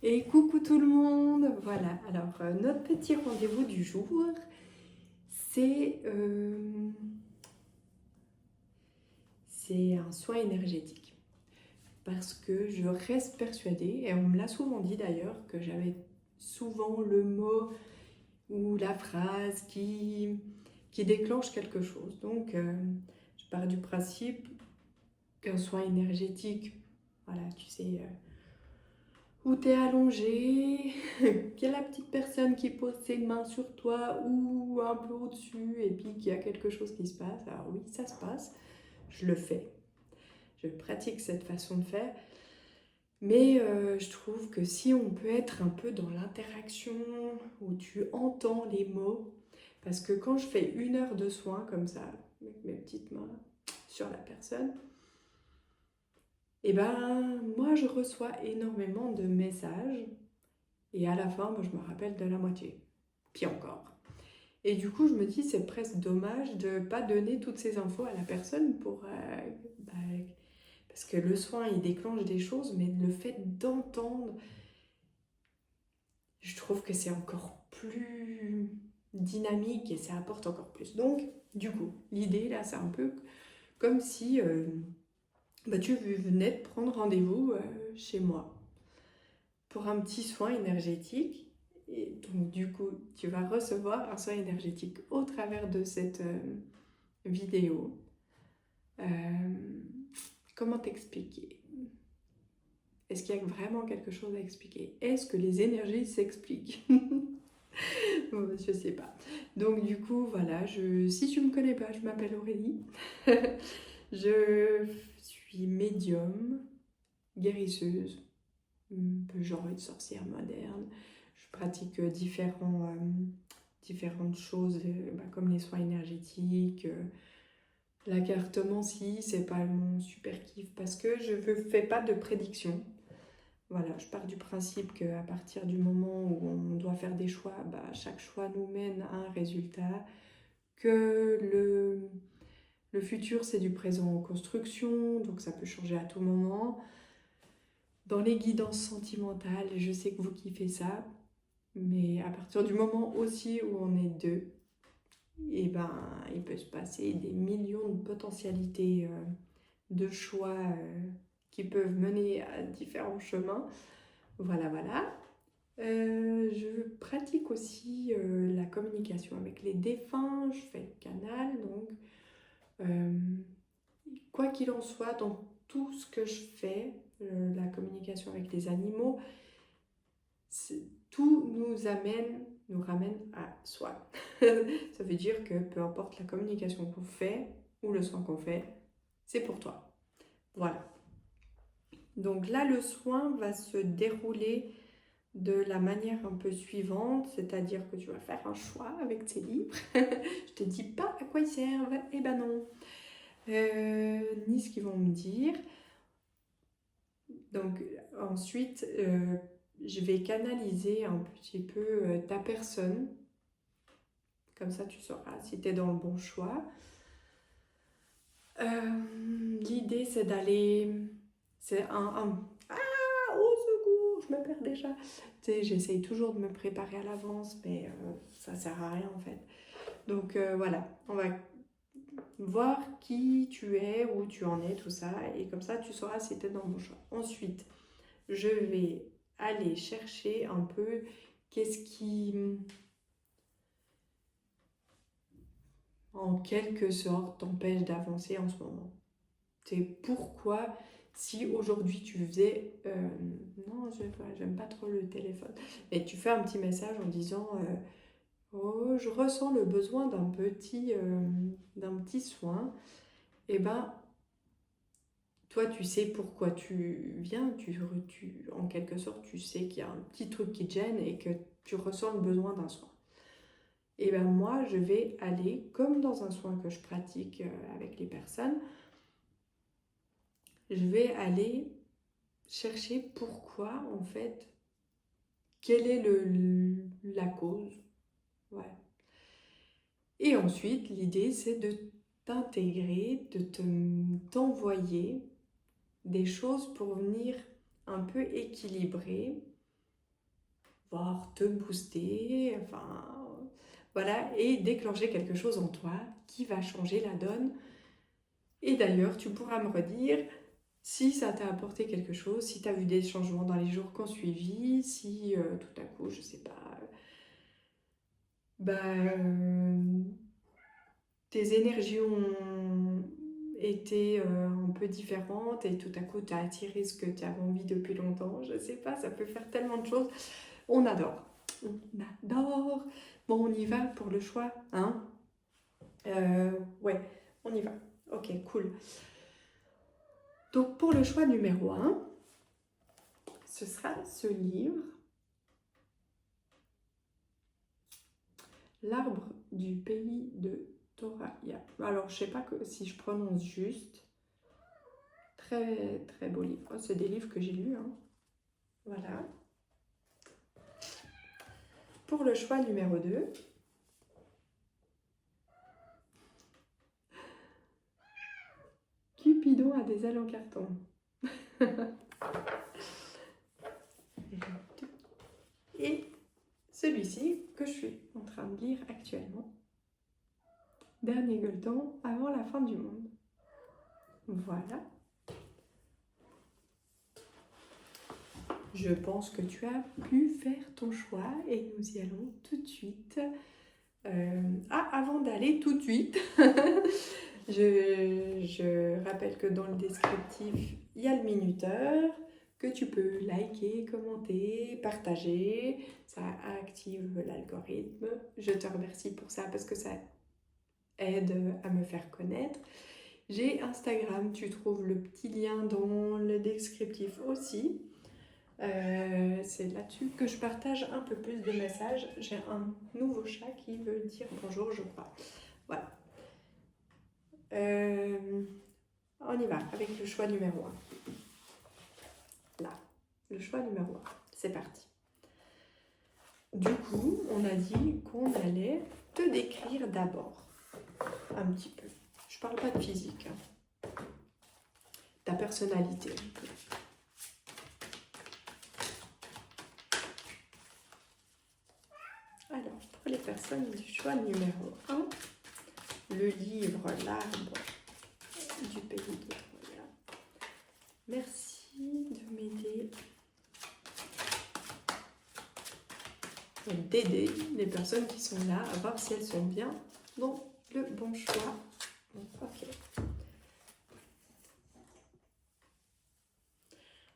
Et coucou tout le monde. Voilà, alors notre petit rendez-vous du jour, c'est c'est un soin énergétique. Parce que je reste persuadée, et on me l'a souvent dit d'ailleurs, que j'avais souvent le mot ou la phrase qui déclenche quelque chose. Donc je pars du principe qu'un soin énergétique, voilà, tu sais, où tu es allongé, qu'il y a la petite personne qui pose ses mains sur toi ou un peu au-dessus et puis qu'il y a quelque chose qui se passe. Alors oui, ça se passe, je le fais, je pratique cette façon de faire, mais je trouve que si on peut être un peu dans l'interaction où tu entends les mots, parce que quand je fais 1 heure de soin comme ça, avec mes petites mains sur la personne, et ben moi je reçois énormément de messages. Et à la fin, moi, je me rappelle de la moitié. Puis encore. Et du coup, je me dis, c'est presque dommage de ne pas donner toutes ces infos à la personne pour... parce que le soin, il déclenche des choses, mais le fait d'entendre, je trouve que c'est encore plus dynamique et ça apporte encore plus. Donc, du coup, l'idée, là, c'est un peu comme si tu venais de prendre rendez-vous chez moi pour un petit soin énergétique. Et donc, du coup, tu vas recevoir un soin énergétique au travers de cette vidéo. Euh, Comment t'expliquer? Est-ce qu'il y a vraiment quelque chose à expliquer? Est-ce que les énergies s'expliquent? Je sais pas. Donc, du coup, voilà, si tu me connais pas, je m'appelle Aurélie. Je suis médium, guérisseuse, un peu genre une sorcière moderne. Je pratique différentes choses, comme les soins énergétiques. La cartomancie, c'est pas mon super kiff parce que je ne fais pas de prédiction. Voilà, je pars du principe qu'à partir du moment où on doit faire des choix, chaque choix nous mène à un résultat, que le futur c'est du présent en construction, donc ça peut changer à tout moment. Dans les guidances sentimentales, je sais que vous kiffez ça, mais à partir du moment aussi où on est deux, et il peut se passer des millions de potentialités de choix qui peuvent mener à différents chemins. Voilà, voilà. Je pratique aussi la communication avec les défunts, je fais le canal, donc euh, quoi qu'il en soit, dans tout ce que je fais, la communication avec les animaux, tout nous ramène à soi. Ça veut dire que peu importe la communication qu'on fait ou le soin qu'on fait, c'est pour toi. Voilà. Donc là, le soin va se dérouler de la manière un peu suivante, c'est-à-dire que tu vas faire un choix avec tes livres. Je te dis pas à quoi ils servent, eh ben non. Ni ce qu'ils vont me dire. Donc ensuite, je vais canaliser un petit peu ta personne. Comme ça, tu sauras si tu es dans le bon choix. L'idée, c'est d'aller... C'est Ah, au secours, je me perds déjà. Tu sais, j'essaye toujours de me préparer à l'avance, mais ça sert à rien en fait. Donc voilà, on va voir qui tu es, où tu en es, tout ça, et comme ça, tu sauras si tu es dans le bon choix. Ensuite, je vais aller chercher un peu qu'est-ce qui, en quelque sorte, t'empêche d'avancer en ce moment. C'est pourquoi, si aujourd'hui tu faisais... non, j'aime pas trop le téléphone. Mais tu fais un petit message en disant oh, je ressens le besoin d'un petit soin. Et ben, toi, tu sais pourquoi tu viens. En quelque sorte, tu sais qu'il y a un petit truc qui te gêne et que tu ressens le besoin d'un soin. Et ben moi, je vais aller, comme dans un soin que je pratique avec les personnes, je vais aller chercher pourquoi, en fait, quelle est la cause. Ouais. Et ensuite, l'idée, c'est de t'intégrer, t'envoyer des choses pour venir un peu équilibrer. pouvoir te booster, enfin voilà, et déclencher quelque chose en toi qui va changer la donne. Et d'ailleurs, tu pourras me redire si ça t'a apporté quelque chose, si tu as vu des changements dans les jours qui ont suivi, si tout à coup, je sais pas, tes énergies ont été un peu différentes et tout à coup, tu as attiré ce que tu avais envie depuis longtemps. Je sais pas, ça peut faire tellement de choses. On adore. On adore. Bon, on y va pour le choix, hein? Ouais, on y va. Ok, cool. Donc, pour le choix numéro 1, ce sera ce livre, L'arbre du pays de Toraya. Alors, je sais pas si je prononce juste. Très, très beau livre. C'est des livres que j'ai lus, hein. Voilà. Pour le choix numéro 2, Cupidon a des ailes en carton. Et celui-ci que je suis en train de lire actuellement, Dernier gueuleton avant la fin du monde. Voilà. Je pense que tu as pu faire ton choix et nous y allons tout de suite. Avant d'aller tout de suite, je rappelle que dans le descriptif, il y a le minuteur, que tu peux liker, commenter, partager. Ça active l'algorithme. Je te remercie pour ça parce que ça aide à me faire connaître. J'ai Instagram, tu trouves le petit lien dans le descriptif aussi. C'est là-dessus que je partage un peu plus de messages. J'ai un nouveau chat qui veut dire bonjour, je crois. Voilà. On y va avec le choix numéro 1. Là, le choix numéro 1. C'est parti. Du coup, on a dit qu'on allait te décrire d'abord un petit peu. Je parle pas de physique, hein. Ta personnalité un peu. Alors, pour les personnes du choix numéro 1, le livre L'arbre du pays de Troya. Merci de m'aider, d'aider les personnes qui sont là à voir si elles sont bien dans le bon choix. Ok.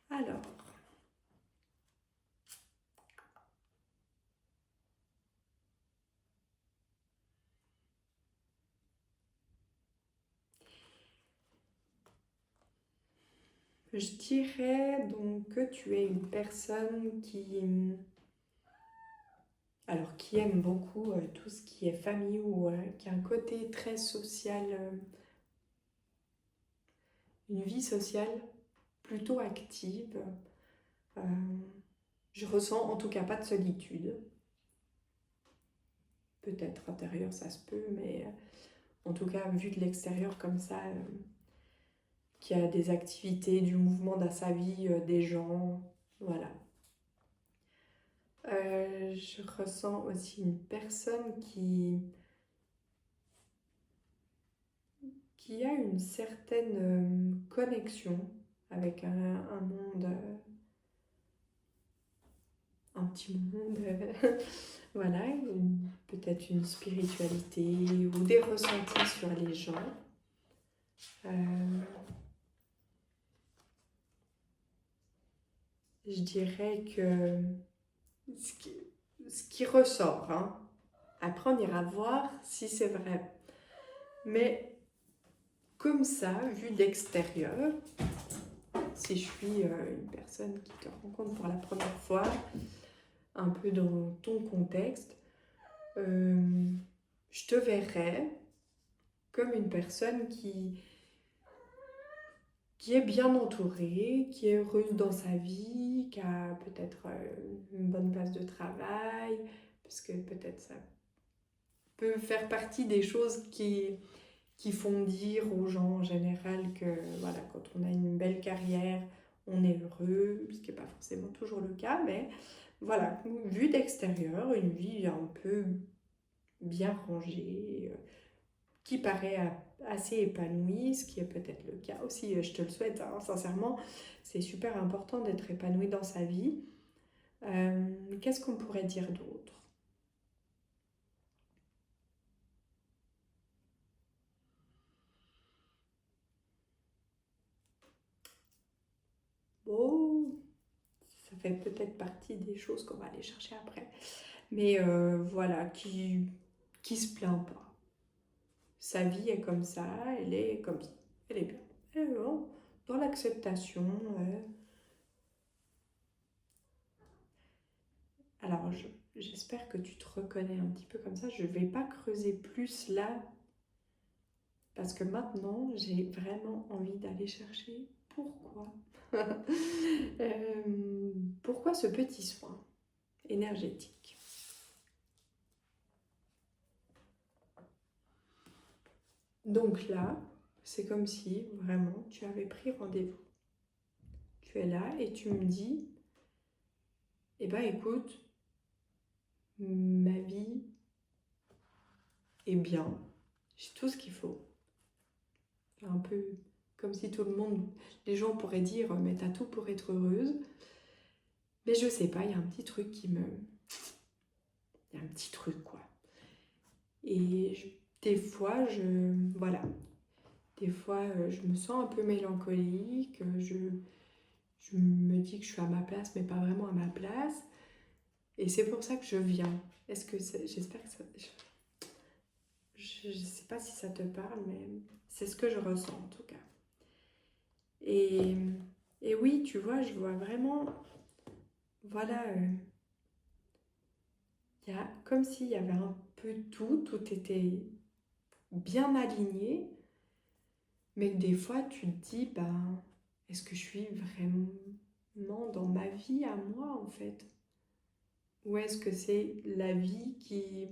Alors, je dirais donc que tu es une personne qui aime beaucoup tout ce qui est famille ou qui a un côté très social, une vie sociale plutôt active. Je ressens en tout cas pas de solitude. Peut-être intérieur, ça se peut, mais en tout cas, vu de l'extérieur comme ça, qu'il y a des activités, du mouvement dans sa vie, des gens, voilà. Je ressens aussi une personne qui a une certaine connexion avec un monde, un petit monde, voilà, peut-être une spiritualité ou des ressentis sur les gens. Je dirais que ce qui ressort, hein. Après on ira voir si c'est vrai. Mais comme ça, vu d'extérieur, si je suis une personne qui te rencontre pour la première fois, un peu dans ton contexte, je te verrais comme une personne qui est bien entourée, qui est heureuse dans sa vie, qui a peut-être une bonne place de travail, parce que peut-être ça peut faire partie des choses qui font dire aux gens en général que voilà, quand on a une belle carrière, on est heureux, ce qui n'est pas forcément toujours le cas, mais voilà, vue d'extérieur, une vie un peu bien rangée, qui paraît assez épanouie, ce qui est peut-être le cas aussi, je te le souhaite, hein, sincèrement, c'est super important d'être épanoui dans sa vie. Qu'est-ce qu'on pourrait dire d'autre? Bon, ça fait peut-être partie des choses qu'on va aller chercher après. Mais voilà, qui se plaint pas. Sa vie est comme ça, elle est comme ça, elle est bien. Et dans l'acceptation. Alors, j'espère que tu te reconnais un petit peu comme ça. Je ne vais pas creuser plus là, parce que maintenant, j'ai vraiment envie d'aller chercher pourquoi. Pourquoi ce petit soin énergétique? Donc là, c'est comme si vraiment tu avais pris rendez-vous. Tu es là et tu me dis, eh ben écoute, ma vie est bien, j'ai tout ce qu'il faut. Un peu comme si tout le monde, les gens pourraient dire, mais t'as tout pour être heureuse. Mais je sais pas, il y a un petit truc il y a un petit truc quoi. Et des fois, voilà, des fois, je me sens un peu mélancolique, je me dis que je suis à ma place, mais pas vraiment à ma place. Et c'est pour ça que je viens. J'espère que ça... Je sais pas si ça te parle, mais c'est ce que je ressens en tout cas. Et, et oui, tu vois, je vois vraiment, voilà, y a, comme s'il y avait un peu tout était bien aligné, mais que des fois tu te dis, ben, est-ce que je suis vraiment dans ma vie à moi en fait? Ou est-ce que c'est la vie qui...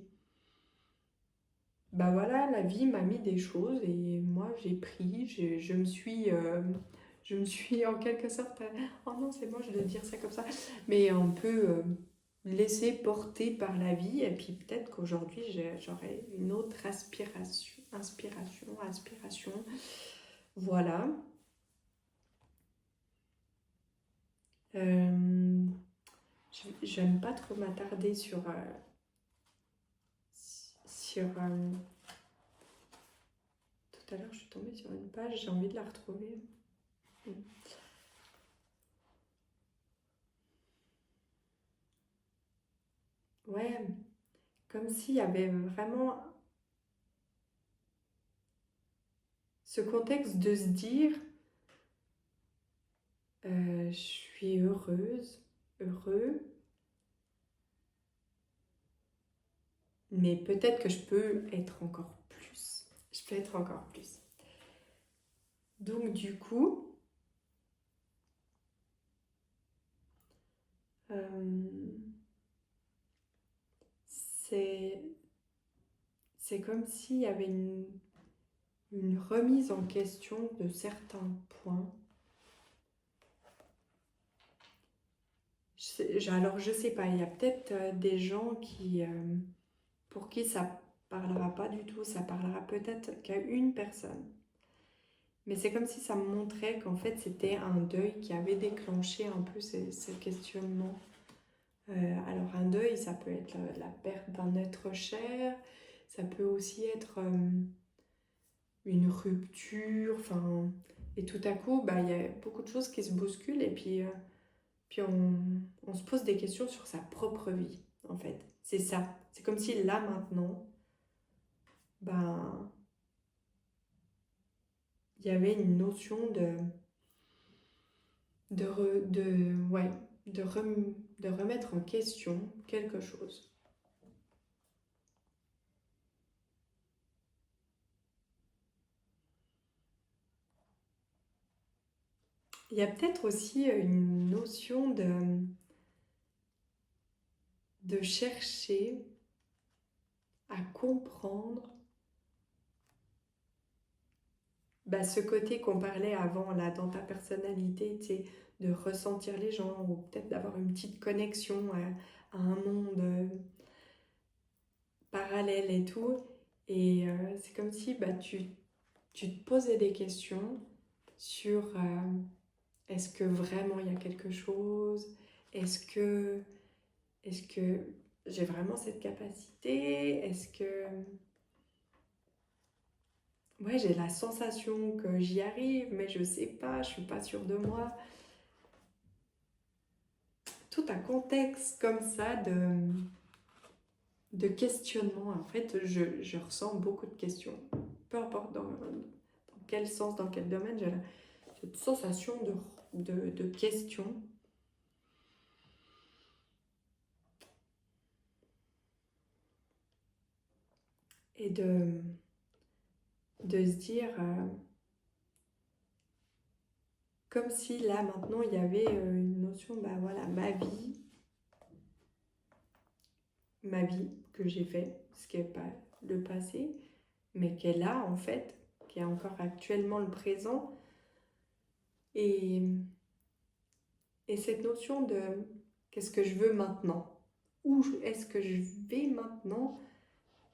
Ben voilà, la vie m'a mis des choses et moi j'ai pris, je me suis en quelque sorte, oh non c'est moi je dois dire ça comme ça, mais un peu laissé porter par la vie et puis peut-être qu'aujourd'hui j'aurai une autre inspiration, voilà. Euh, J'aime pas trop m'attarder sur tout à l'heure je suis tombée sur une page, j'ai envie de la retrouver. Ouais, comme s'il y avait vraiment ce contexte de se dire je suis heureuse, heureux, mais peut-être que je peux être encore plus. Je peux être encore plus. Donc du coup, euh, c'est comme s'il y avait une remise en question de certains points. Alors je sais pas, il y a peut-être des gens pour qui ça parlera pas du tout, ça parlera peut-être qu'à une personne. Mais c'est comme si ça me montrait qu'en fait c'était un deuil qui avait déclenché un peu ces questionnements. Alors un deuil, ça peut être la perte d'un être cher, ça peut aussi être une rupture, enfin, et tout à coup, bah, il y a beaucoup de choses qui se bousculent et puis on se pose des questions sur sa propre vie, en fait. C'est ça. C'est comme si là maintenant, ben, il y avait une notion ouais, de remettre en question quelque chose. Il y a peut-être aussi une notion de chercher à comprendre ce côté qu'on parlait avant, là, dans ta personnalité, tu sais, de ressentir les gens, ou peut-être d'avoir une petite connexion à un monde parallèle et tout. Et c'est comme si tu te posais des questions sur est-ce que vraiment il y a quelque chose? Est-ce que j'ai vraiment cette capacité? Est-ce que ouais, j'ai la sensation que j'y arrive, mais je sais pas, je suis pas sûre de moi. Tout un contexte comme ça de questionnement. En fait, je ressens beaucoup de questions. Peu importe dans quel sens, dans quel domaine, j'ai cette sensation de questions. Et de se dire, comme si là, maintenant, il y avait une notion, voilà, ma vie que j'ai fait, ce qui n'est pas le passé, mais qui est là, en fait, qui est encore actuellement le présent. Et, et cette notion de qu'est-ce que je veux maintenant? Où est-ce que je vais maintenant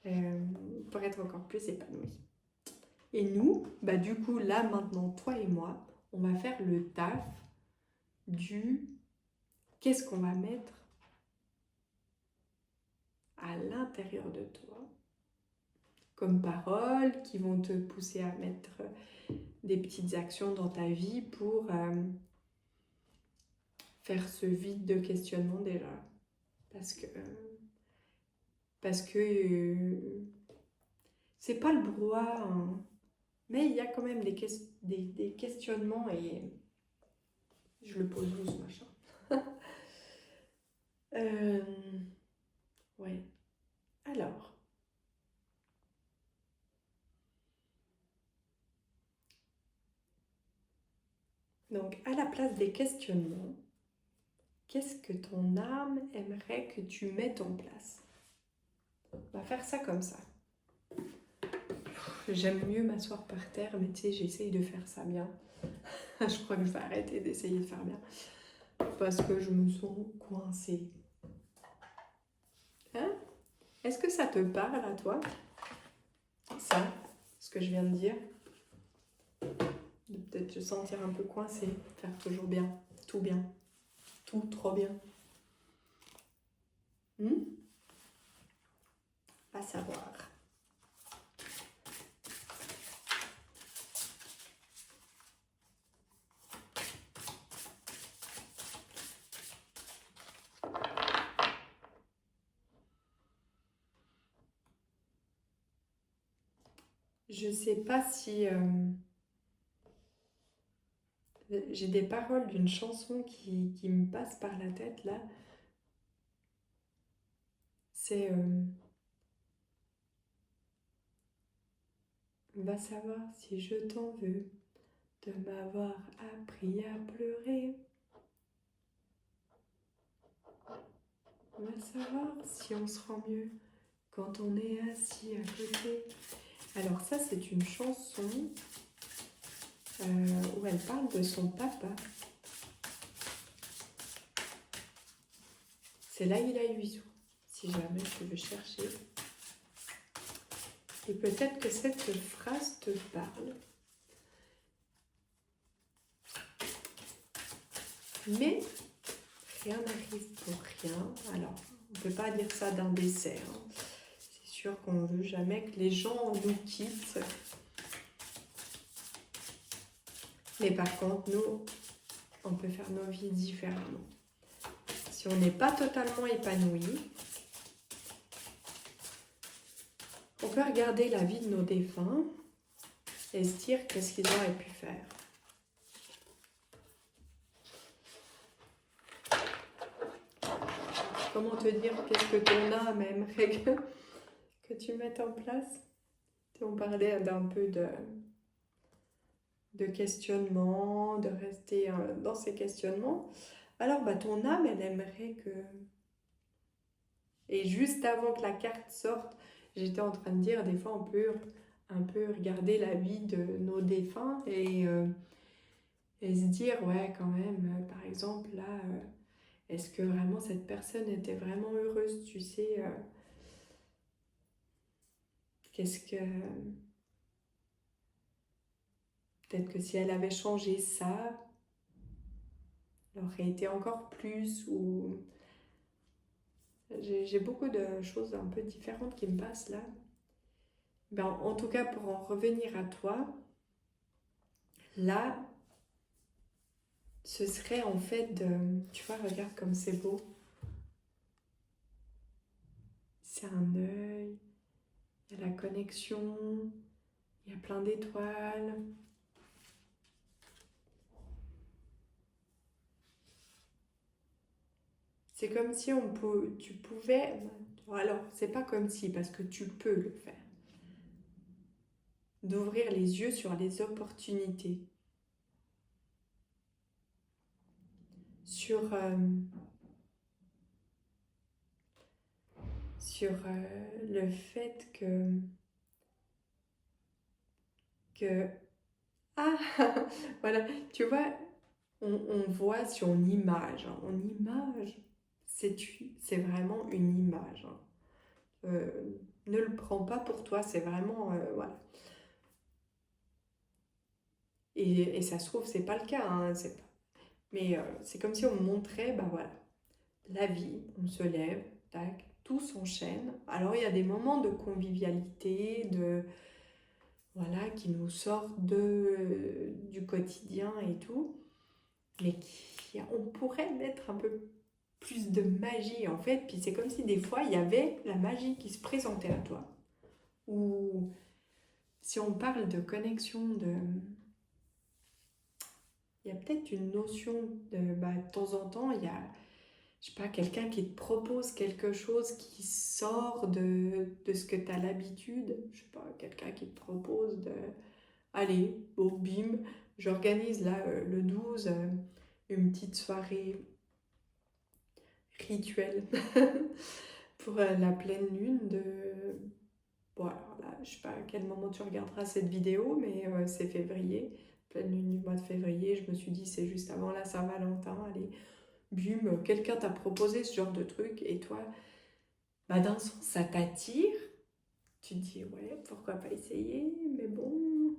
pour être encore plus épanouie? Et nous, du coup, là, maintenant, toi et moi, on va faire le taf du qu'est-ce qu'on va mettre à l'intérieur de toi comme paroles qui vont te pousser à mettre des petites actions dans ta vie pour faire ce vide de questionnement déjà. Parce que c'est pas le brouhaha, hein, mais il y a quand même des questionnements et je le pose où ce machin. Ouais. Alors, donc à la place des questionnements, qu'est-ce que ton âme aimerait que tu mettes en place? On va faire ça comme ça. J'aime mieux m'asseoir par terre, mais tu sais, j'essaye de faire ça bien. Je crois que je vais arrêter d'essayer de faire bien. Parce que je me sens coincée. Hein? Est-ce que ça te parle à toi? Ça, ce que je viens de dire? De peut-être te sentir un peu coincée, faire toujours bien, tout trop bien. À savoir. Je sais pas si j'ai des paroles d'une chanson qui me passe par la tête là. C'est va savoir si je t'en veux de m'avoir appris à pleurer. Va savoir si on se rend mieux quand on est assis à côté. Alors ça, c'est une chanson où elle parle de son papa. C'est Laïla Huizou, si jamais tu veux chercher. Et peut-être que cette phrase te parle. Mais rien n'arrive pour rien. Alors, on ne peut pas dire ça d'un décès. Hein. C'est sûr qu'on ne veut jamais que les gens nous quittent. Mais par contre, nous, on peut faire nos vies différemment. Si on n'est pas totalement épanoui, on peut regarder la vie de nos défunts et se dire qu'est-ce qu'ils auraient pu faire. Comment te dire qu'est-ce que ton âme aimerait que tu mettes en place? On parlait d'un peu de questionnement, de rester dans ces questionnements. Alors, ton âme, elle aimerait que... Et juste avant que la carte sorte, j'étais en train de dire, des fois, on peut un peu regarder la vie de nos défunts et se dire, ouais, quand même, par exemple, là, est-ce que vraiment cette personne était vraiment heureuse, tu sais, qu'est-ce que... Peut-être que si elle avait changé ça, elle aurait été encore plus, ou... J'ai beaucoup de choses un peu différentes qui me passent là. Ben, en tout cas, pour en revenir à toi, là, ce serait en fait de... Tu vois, regarde comme c'est beau. C'est un œil, il y a la connexion, il y a plein d'étoiles. C'est comme si tu pouvais... Alors, c'est pas comme si, parce que tu peux le faire. D'ouvrir les yeux sur les opportunités. Sur le fait que ah voilà, tu vois, on voit sur une image, hein. En image, c'est vraiment une image, hein. Ne le prends pas pour toi, c'est vraiment voilà. Et ça se trouve, c'est pas le cas, hein, mais c'est comme si on me montrait, bah voilà, la vie, on se lève, tac, tout s'enchaîne. Alors il y a des moments de convivialité, voilà, qui nous sortent du quotidien et tout, mais on pourrait mettre un peu plus de magie en fait. Puis c'est comme si des fois il y avait la magie qui se présentait à toi. Ou si on parle de connexion, il y a peut-être une notion de temps en temps, il y a, je sais pas, quelqu'un qui te propose quelque chose qui sort de ce que tu as l'habitude. Je sais pas, quelqu'un qui te propose de allez, au bim, j'organise là le 12 une petite soirée rituelle pour la pleine lune de... Bon alors là, je sais pas à quel moment tu regarderas cette vidéo, mais c'est février, pleine lune du mois de février, je me suis dit c'est juste avant la Saint-Valentin, allez, bim, quelqu'un t'a proposé ce genre de truc et toi, bah d'un sens ça t'attire, tu te dis ouais, pourquoi pas essayer, mais bon...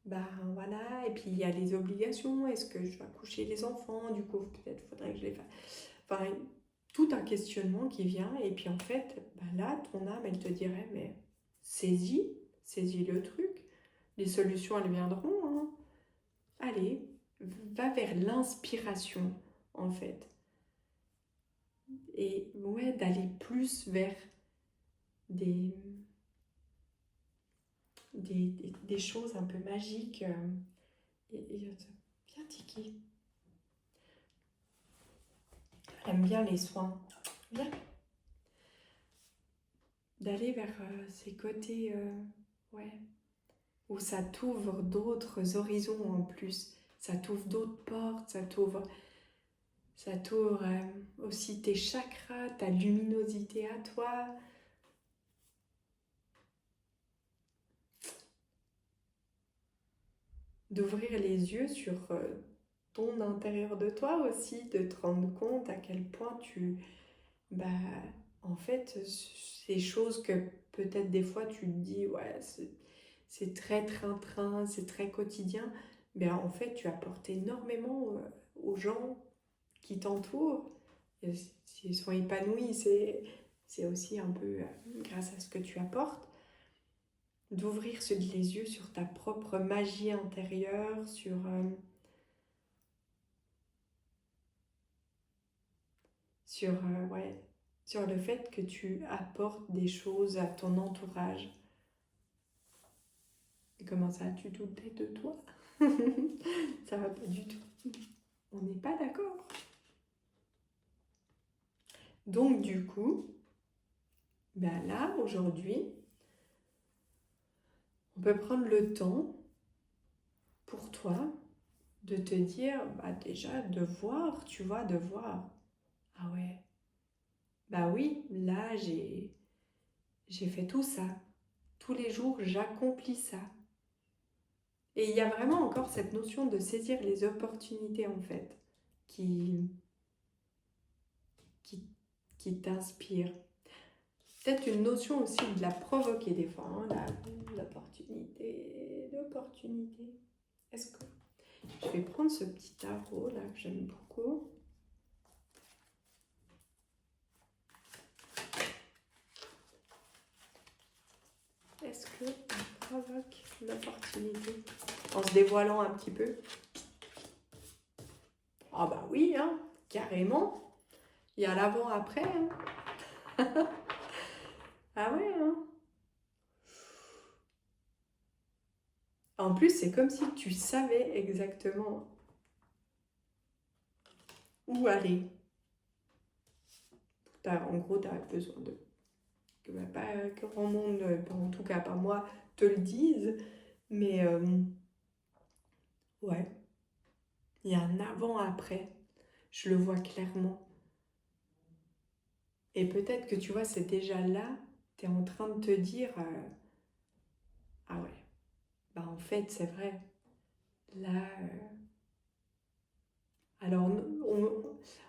Ben voilà, et puis il y a les obligations, est-ce que je dois coucher les enfants, du coup peut-être faudrait que je les fasse. Enfin, tout un questionnement qui vient, et puis en fait, ben là, ton âme, elle te dirait, mais saisis le truc, les solutions, elles viendront, hein. Allez, va vers l'inspiration, en fait. Et ouais, d'aller plus vers des, des choses un peu magiques. Bien Tiki. Aime bien les soins. Bien. D'aller vers ces côtés, ouais, où ça t'ouvre d'autres horizons en plus. Ça t'ouvre d'autres portes, ça t'ouvre aussi tes chakras, ta luminosité à toi. D'ouvrir les yeux sur ton intérieur de toi aussi, de te rendre compte à quel point bah, en fait, ces choses que peut-être des fois tu te dis, ouais, c'est très train-train, c'est très quotidien, mais en fait, tu apportes énormément aux gens qui t'entourent. Et s'ils sont épanouis, c'est aussi un peu grâce à ce que tu apportes. D'ouvrir les yeux sur ta propre magie intérieure, ouais, sur le fait que tu apportes des choses à ton entourage. Et comment ça, tu doutais de toi? Ça va pas du tout. On n'est pas d'accord. Donc du coup, ben là, aujourd'hui, on peut prendre le temps pour toi de te dire, bah déjà, de voir, tu vois, de voir. Ah ouais, bah oui, là, j'ai fait tout ça. tous les jours, j'accomplis ça. Et il y a vraiment encore cette notion de saisir les opportunités, en fait, qui, qui, qui t'inspire. Peut-être une notion aussi de la provoquer des fois, hein, l'opportunité. Est-ce que je vais prendre ce petit tarot là que j'aime beaucoup. Est-ce qu'on provoque l'opportunité en se dévoilant un petit peu? Ah bah oui, hein, carrément. Il y a l'avant-après. Hein. Ah ouais, hein. En plus, c'est comme si tu savais exactement où aller. En gros, tu as besoin de... Que pas grand monde, en tout cas pas moi, te le dise. Mais ouais, il y a un avant-après. Je le vois clairement. Et peut-être que tu vois, c'est déjà là, tu es en train de te dire ah ouais, bah en fait, c'est vrai. Là, alors,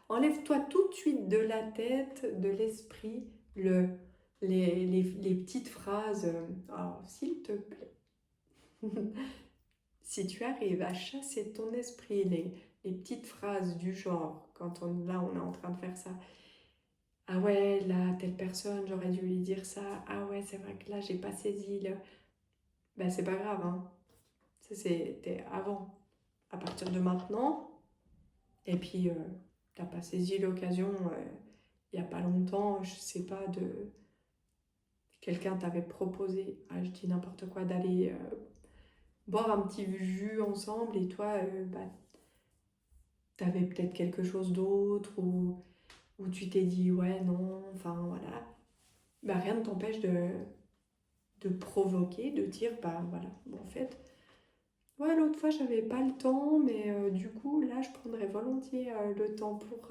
enlève-toi tout de suite de la tête, de l'esprit, les petites phrases. Alors, s'il te plaît, si tu arrives à chasser ton esprit, les petites phrases du genre, là, on est en train de faire ça. Ah ouais, là, telle personne, j'aurais dû lui dire ça. Ah ouais, c'est vrai que là, j'ai pas saisi. Là. Ben, c'est pas grave, hein. Ça, c'était avant. À partir de maintenant, et puis, t'as pas saisi l'occasion, il y a pas longtemps, je sais pas, quelqu'un t'avait proposé, je dis n'importe quoi, d'aller boire un petit jus ensemble, et toi, bah, t'avais peut-être quelque chose d'autre, ou tu t'es dit, ouais, non, enfin, voilà. Bah, rien ne t'empêche de provoquer, de dire, bah, voilà, bon, en fait, ouais, l'autre fois, j'avais pas le temps, mais du coup, là, je prendrais volontiers le temps pour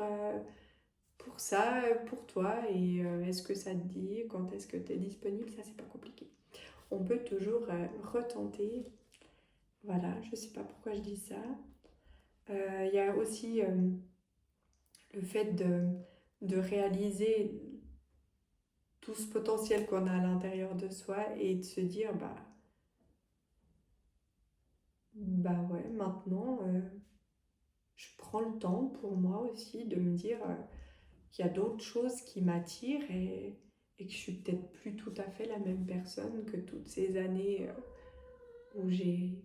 ça, pour toi, et est-ce que ça te dit, quand est-ce que tu es disponible, ça c'est pas compliqué. On peut toujours retenter, voilà, je sais pas pourquoi je dis ça. Il y a aussi le fait de réaliser tout ce potentiel qu'on a à l'intérieur de soi et de se dire, bah ouais, maintenant, je prends le temps pour moi aussi de me dire qu'il y a d'autres choses qui m'attirent et que je suis peut-être plus tout à fait la même personne que toutes ces années où j'ai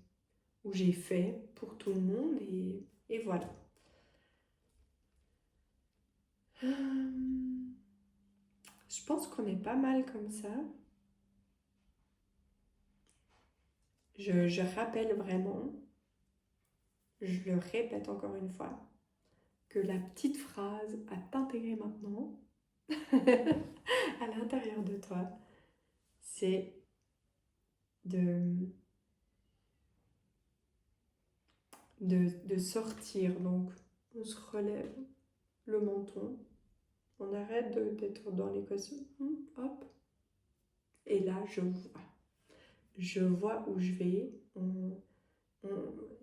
fait pour tout le monde et voilà. Je pense qu'on est pas mal comme ça. Je rappelle vraiment, je le répète encore une fois, que la petite phrase à t'intégrer maintenant, à l'intérieur de toi, c'est de sortir. Donc, on se relève le menton, on arrête d'être dans l'équation, hop, et là, je vois où je vais,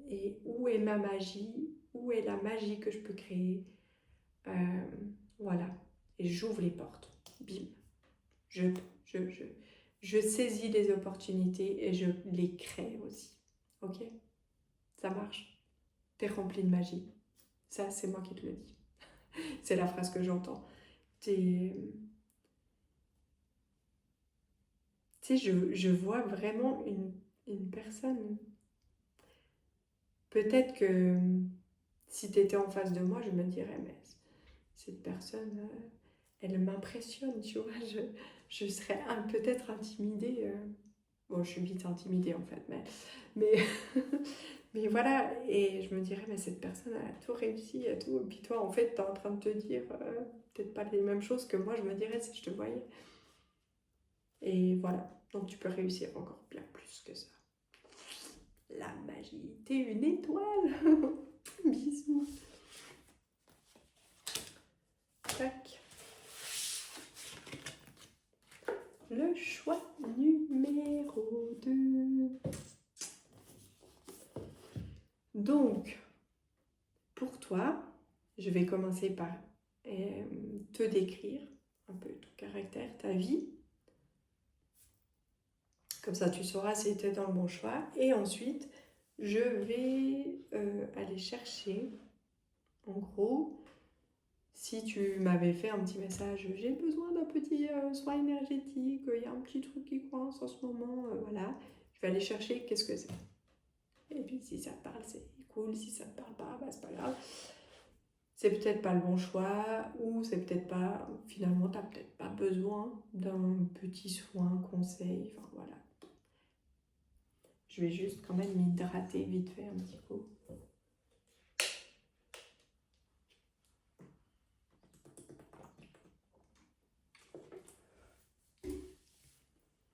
et où est ma magie, où est la magie que je peux créer, voilà, et j'ouvre les portes, bim, je, je, je, je saisis les opportunités et je les crée aussi, ok? Ça marche, t'es rempli de magie, ça c'est moi qui te le dis, c'est la phrase que j'entends, tu sais, je vois vraiment une personne. Peut-être que si tu étais en face de moi, je me dirais, mais cette personne, elle m'impressionne, tu vois. Je serais peut-être intimidée. Bon, je suis vite intimidée en fait, mais, mais voilà. Et je me dirais, mais cette personne, elle a tout réussi et tout. Et puis toi, en fait, tu es en train de te dire peut-être pas les mêmes choses que moi, je me dirais si je te voyais. Et voilà. Donc tu peux réussir encore bien plus que ça. La magie, t'es une étoile. Bisous. Tac. Le choix numéro Donc, pour toi, je vais commencer par te décrire un peu ton caractère, ta vie. Comme ça, tu sauras si tu es dans le bon choix. Et ensuite, je vais aller chercher, en gros, si tu m'avais fait un petit message, j'ai besoin d'un petit soin énergétique, il y a un petit truc qui coince en ce moment, voilà. Je vais aller chercher qu'est-ce que c'est. Et puis si ça te parle, c'est cool. Si ça te parle pas, bah, c'est pas grave. C'est peut-être pas le bon choix, ou c'est peut-être pas, finalement, tu n'as peut-être pas besoin d'un petit soin, conseil, enfin voilà. Je vais juste quand même m'hydrater vite fait un petit coup.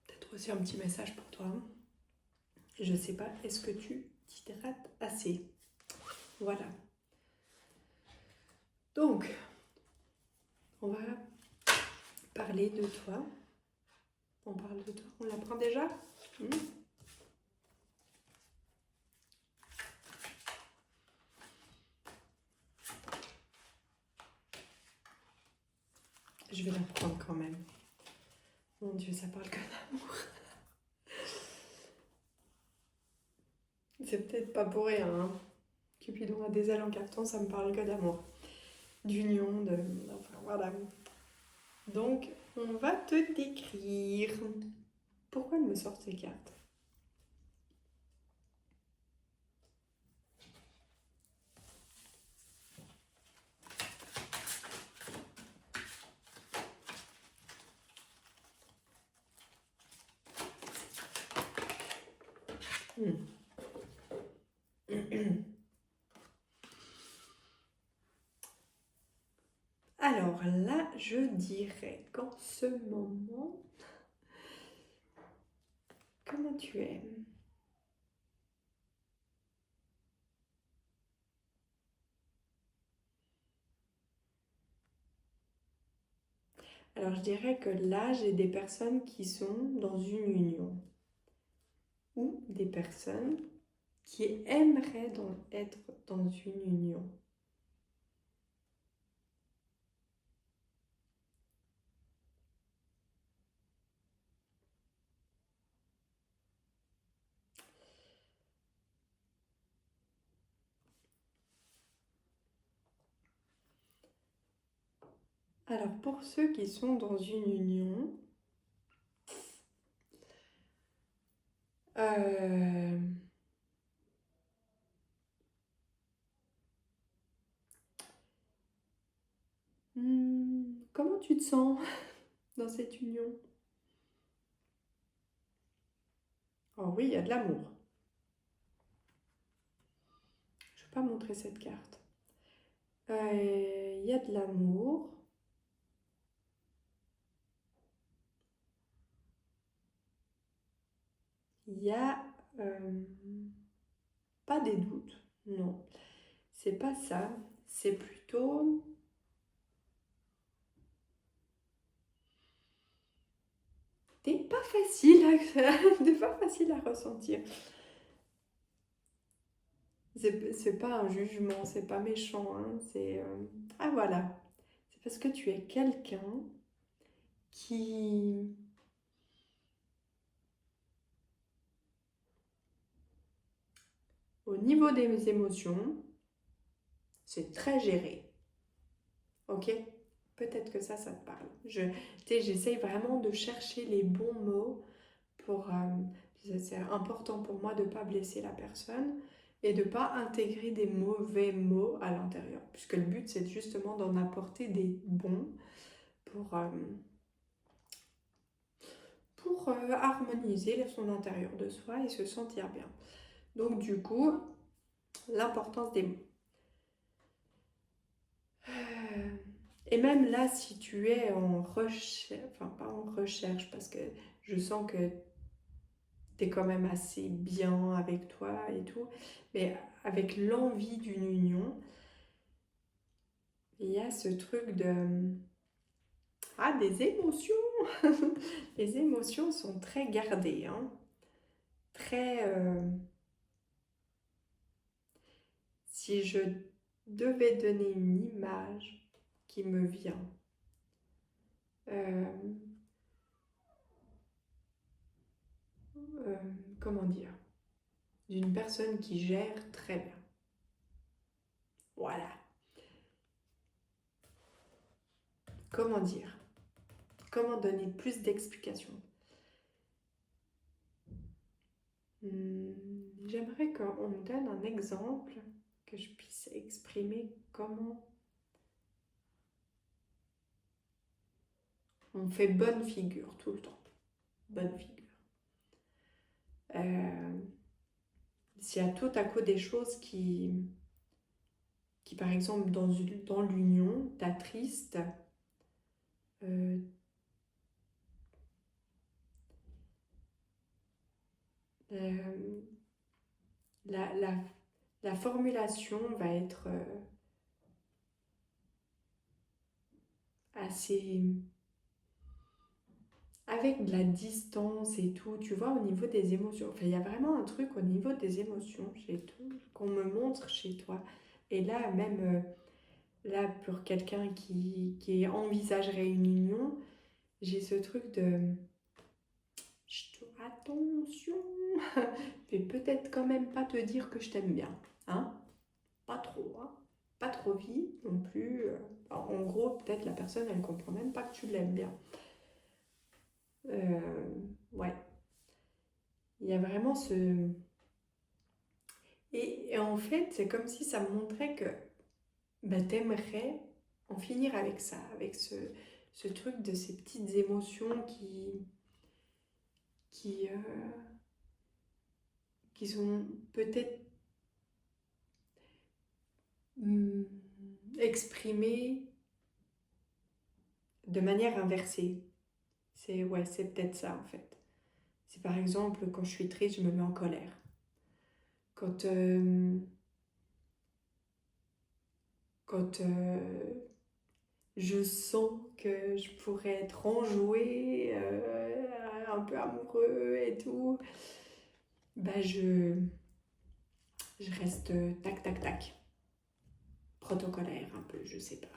Peut-être aussi un petit message pour toi. Je sais pas, est-ce que tu t'hydrates assez? Voilà. Donc, on va parler de toi. On parle de toi. On l'apprend déjà? Je vais l'apprendre quand même. Mon Dieu, ça parle que d'amour. C'est peut-être pas pour rien. Hein. Cupidon a des ailes en carton, ça me parle que d'amour. D'union, de... Enfin, voilà. Donc, on va te décrire. Pourquoi elle me sort ces cartes? Alors là, je dirais qu'en ce moment, comment tu es? Alors je dirais que là, j'ai des personnes qui sont dans une union ou des personnes qui aimeraient être dans une union. Alors pour ceux qui sont dans une union, comment tu te sens dans cette union? Oh oui, il y a de l'amour. Je ne vais pas montrer cette carte. Il y a de l'amour. Il y a pas des doutes, non. C'est pas ça. C'est plutôt... T'es pas facile t'es pas facile à ressentir. C'est pas un jugement, c'est pas méchant. Hein, c'est... Ah voilà. C'est parce que tu es quelqu'un qui... Au niveau des émotions, c'est très géré. Ok? Peut-être que ça te parle. J'essaye vraiment de chercher les bons mots pour... c'est important pour moi de ne pas blesser la personne et de ne pas intégrer des mauvais mots à l'intérieur. Puisque le but, c'est justement d'en apporter des bons pour harmoniser son intérieur de soi et se sentir bien. Donc du coup, l'importance des mots. Et même là, si tu es en recherche, enfin pas en recherche, parce que je sens que tu es quand même assez bien avec toi et tout, mais avec l'envie d'une union, il y a ce truc de... Ah, des émotions. Les émotions sont très gardées, hein. Très... si je devais donner une image qui me vient, euh, comment dire, d'une personne qui gère très bien. Voilà. Comment dire? Comment donner plus d'explications? J'aimerais qu'on me donne un exemple que je puisse exprimer comment on fait bonne figure tout le temps. Bonne figure. S'il y a tout à coup des choses qui par exemple, dans l'union, t'attristent, euh, euh, la, la, la formulation va être assez... avec de la distance et tout, tu vois, au niveau des émotions. Enfin, il y a vraiment un truc au niveau des émotions chez tout, qu'on me montre chez toi. Et là, même, là, pour quelqu'un qui envisagerait une union, j'ai ce truc de... Attention, je vais peut-être quand même pas te dire que je t'aime bien, hein? Pas trop, hein? Pas trop vite non plus. En gros, peut-être la personne, elle comprend même pas que tu l'aimes bien. Ouais, il y a vraiment ce... Et en fait, c'est comme si ça me montrait que bah, t'aimerais en finir avec ça, avec ce truc de ces petites émotions qui, qui sont peut-être hum, exprimées de manière inversée. C'est ouais, c'est peut-être ça en fait. C'est par exemple quand je suis triste, je me mets en colère. Quand, quand je sens que je pourrais être enjouée, un peu amoureux et tout, bah je reste tac tac tac, protocolaire un peu, je sais pas.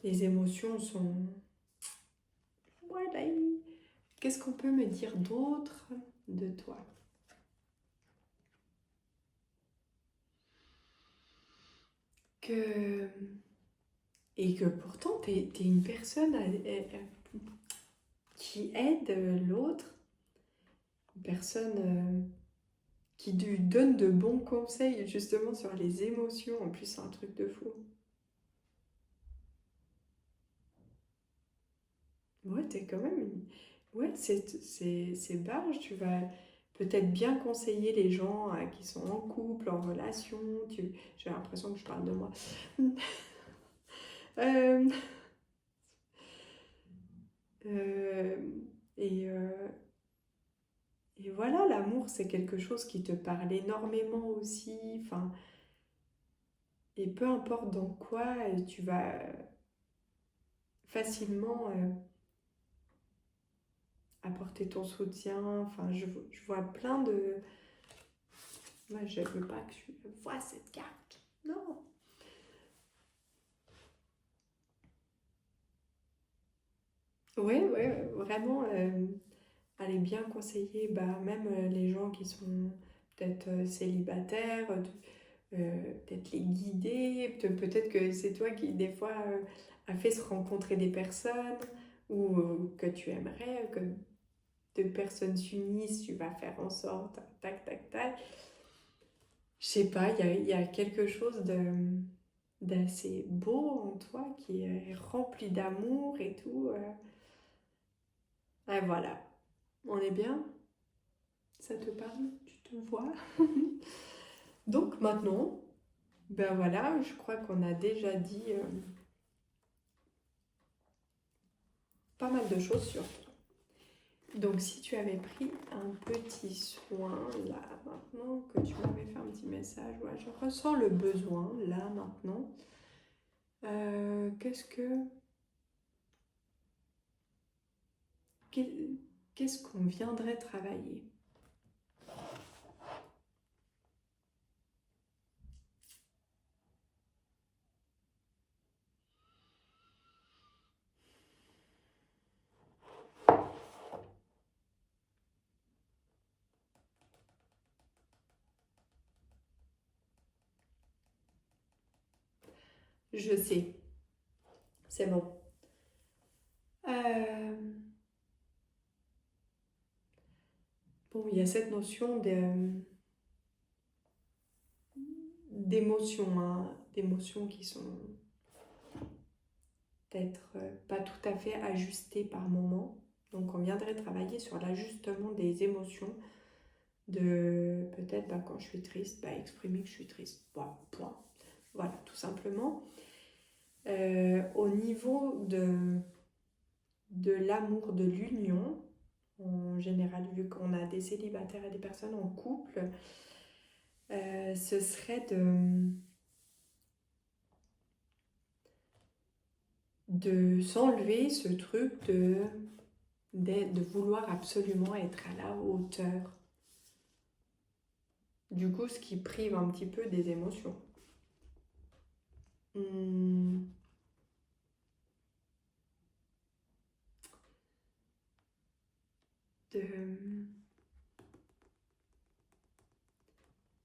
Les émotions sont... Voilà. Qu'est-ce qu'on peut me dire d'autre de toi? Que... Et que pourtant, t'es une personne qui aide l'autre, une personne qui lui donne de bons conseils justement sur les émotions. En plus, c'est un truc de fou. Ouais, t'es quand même... Ouais, c'est barge. Tu vas peut-être bien conseiller les gens qui sont en couple, en relation. J'ai l'impression que je parle de moi. Euh, euh, et, euh, et voilà, l'amour, c'est quelque chose qui te parle énormément aussi. Enfin, et peu importe dans quoi, tu vas facilement apporter ton soutien. Enfin, je vois plein de... Moi, je veux pas que tu vois cette carte. Non. Ouais, ouais, vraiment, aller bien conseiller, bah, même les gens qui sont peut-être célibataires, peut-être les guider, peut-être que c'est toi qui, des fois, a fait se rencontrer des personnes ou que tu aimerais que deux personnes s'unissent, tu vas faire en sorte, tac, tac, tac. Je sais pas, il y a quelque chose d'assez beau en toi qui est rempli d'amour et tout. Et voilà, on est bien? Ça te parle? Tu te vois? Donc maintenant, ben voilà, je crois qu'on a déjà dit pas mal de choses sur toi. Donc si tu avais pris un petit soin là maintenant, que tu m'avais fait un petit message, ouais, je ressens le besoin là maintenant. Qu'est-ce que... Qu'est-ce qu'on viendrait travailler? Je sais, c'est bon. Euh, Bon, il y a cette notion d'émotions, hein, d'émotions qui sont peut-être pas tout à fait ajustées par moment. Donc on viendrait travailler sur l'ajustement des émotions, de peut-être quand je suis triste, exprimer que je suis triste. Voilà, point. Voilà, tout simplement. Au niveau de l'amour, de l'union, en général, vu qu'on a des célibataires et des personnes en couple, ce serait de s'enlever ce truc de vouloir absolument être à la hauteur. Du coup, ce qui prive un petit peu des émotions. Hum,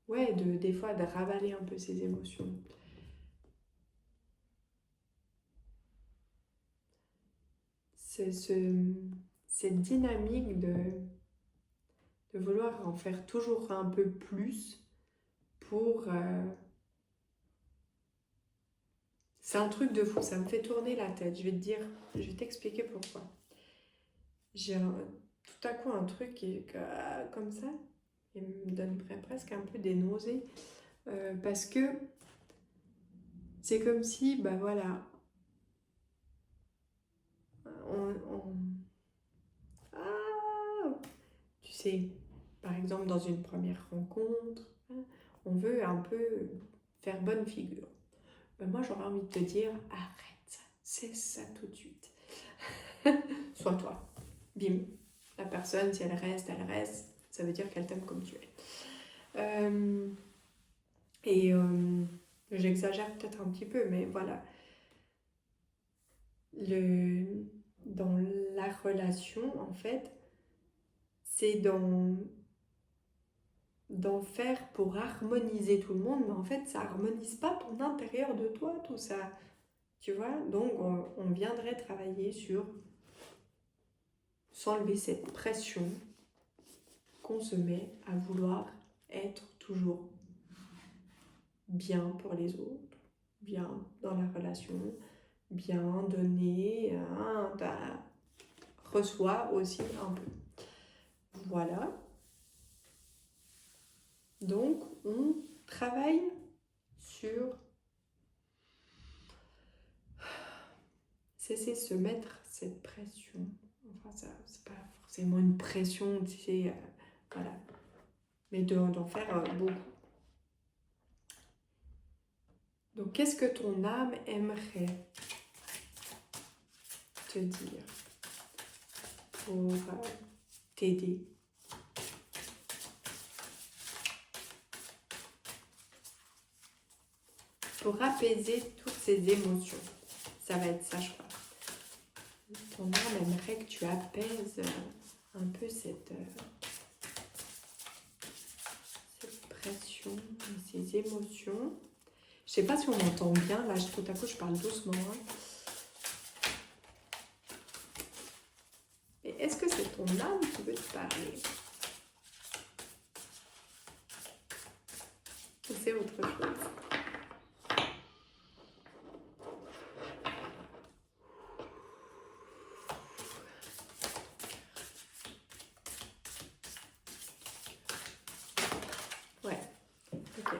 ouais, des fois de ravaler un peu ses émotions. C'est cette dynamique de vouloir en faire toujours un peu plus pour... C'est un truc de fou, ça me fait tourner la tête. Je vais t'expliquer pourquoi. J'ai tout à coup un truc comme ça, il me donnerait presque un peu des nausées. Parce que c'est comme si, voilà, on... Ah, tu sais, par exemple dans une première rencontre, hein, on veut un peu faire bonne figure. Moi j'aurais envie de te dire, arrête, c'est ça tout de suite. Sois toi, bim. La personne, si elle reste, ça veut dire qu'elle t'aime comme tu es. Et j'exagère peut-être un petit peu, mais voilà. Dans la relation, en fait, c'est d'en faire pour harmoniser tout le monde, mais en fait, ça harmonise pas ton intérieur de toi, tout ça. Tu vois? Donc, on viendrait travailler sur s'enlever cette pression qu'on se met à vouloir être toujours bien pour les autres, bien dans la relation, bien donner, hein, reçoit aussi un peu. Voilà. Donc, on travaille sur cesser de se mettre cette pression. Enfin, ça, c'est pas forcément une pression, tu sais, voilà. Mais d'en faire beaucoup. Donc, qu'est-ce que ton âme aimerait te dire pour t'aider? Pour apaiser toutes ces émotions. Ça va être ça, je crois. Ton âme aimerait que tu apaises un peu cette pression, ces émotions. Je sais pas si on m'entend bien, là tout à coup je parle doucement. Hein. Et est-ce que c'est ton âme qui veut te parler? Ou c'est autre chose? Ouais, ok.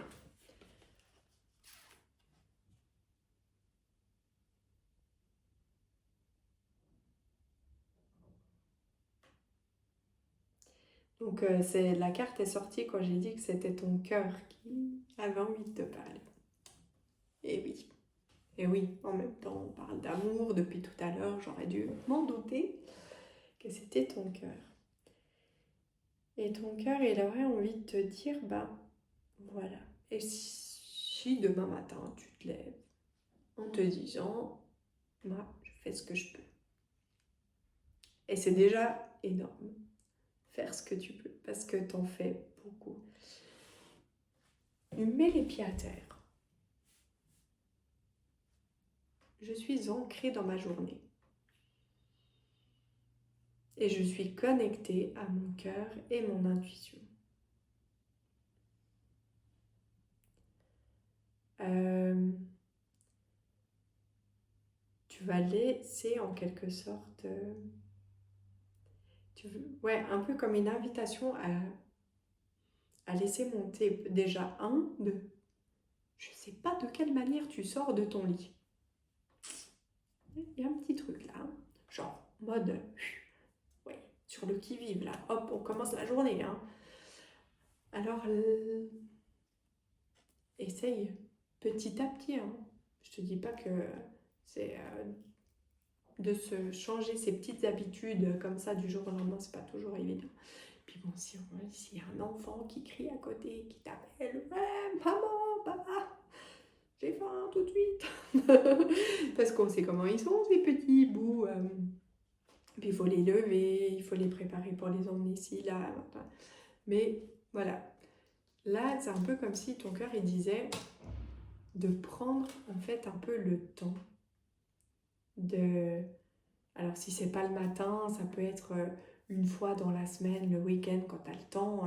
Donc la carte est sortie quand j'ai dit que c'était ton cœur qui avait envie de te parler. Et oui. Et oui, en même temps, on parle d'amour depuis tout à l'heure, j'aurais dû m'en douter que c'était ton cœur. Et ton cœur, il aurait envie de te dire, voilà. Et si demain matin, tu te lèves en te disant, moi, je fais ce que je peux. Et c'est déjà énorme, faire ce que tu peux, parce que t'en fais beaucoup. Mets les pieds à terre. je suis ancrée dans ma journée. Et je suis connectée à mon cœur et mon intuition. Tu vas laisser en quelque sorte, ouais, un peu comme une invitation à laisser monter déjà deux. Je ne sais pas de quelle manière tu sors de ton lit. Il y a un petit truc là, hein. Genre mode, ouais, sur le qui-vive là, hop, on commence la journée. Hein. Alors, essaye petit à petit. Hein. Je te dis pas que c'est de se changer ses petites habitudes comme ça du jour au lendemain, c'est pas toujours évident. Puis bon, s'il y a un enfant qui crie à côté, qui t'appelle, ouais, maman, papa, j'ai faim tout de suite. Parce qu'on sait comment ils sont, ces petits bouts. Puis il faut les lever, il faut les préparer pour les emmener ici, là. Mais voilà. Là, c'est un peu comme si ton cœur, il disait de prendre en fait un peu le temps de... Alors si c'est pas le matin, ça peut être une fois dans la semaine, le week-end quand tu as le temps,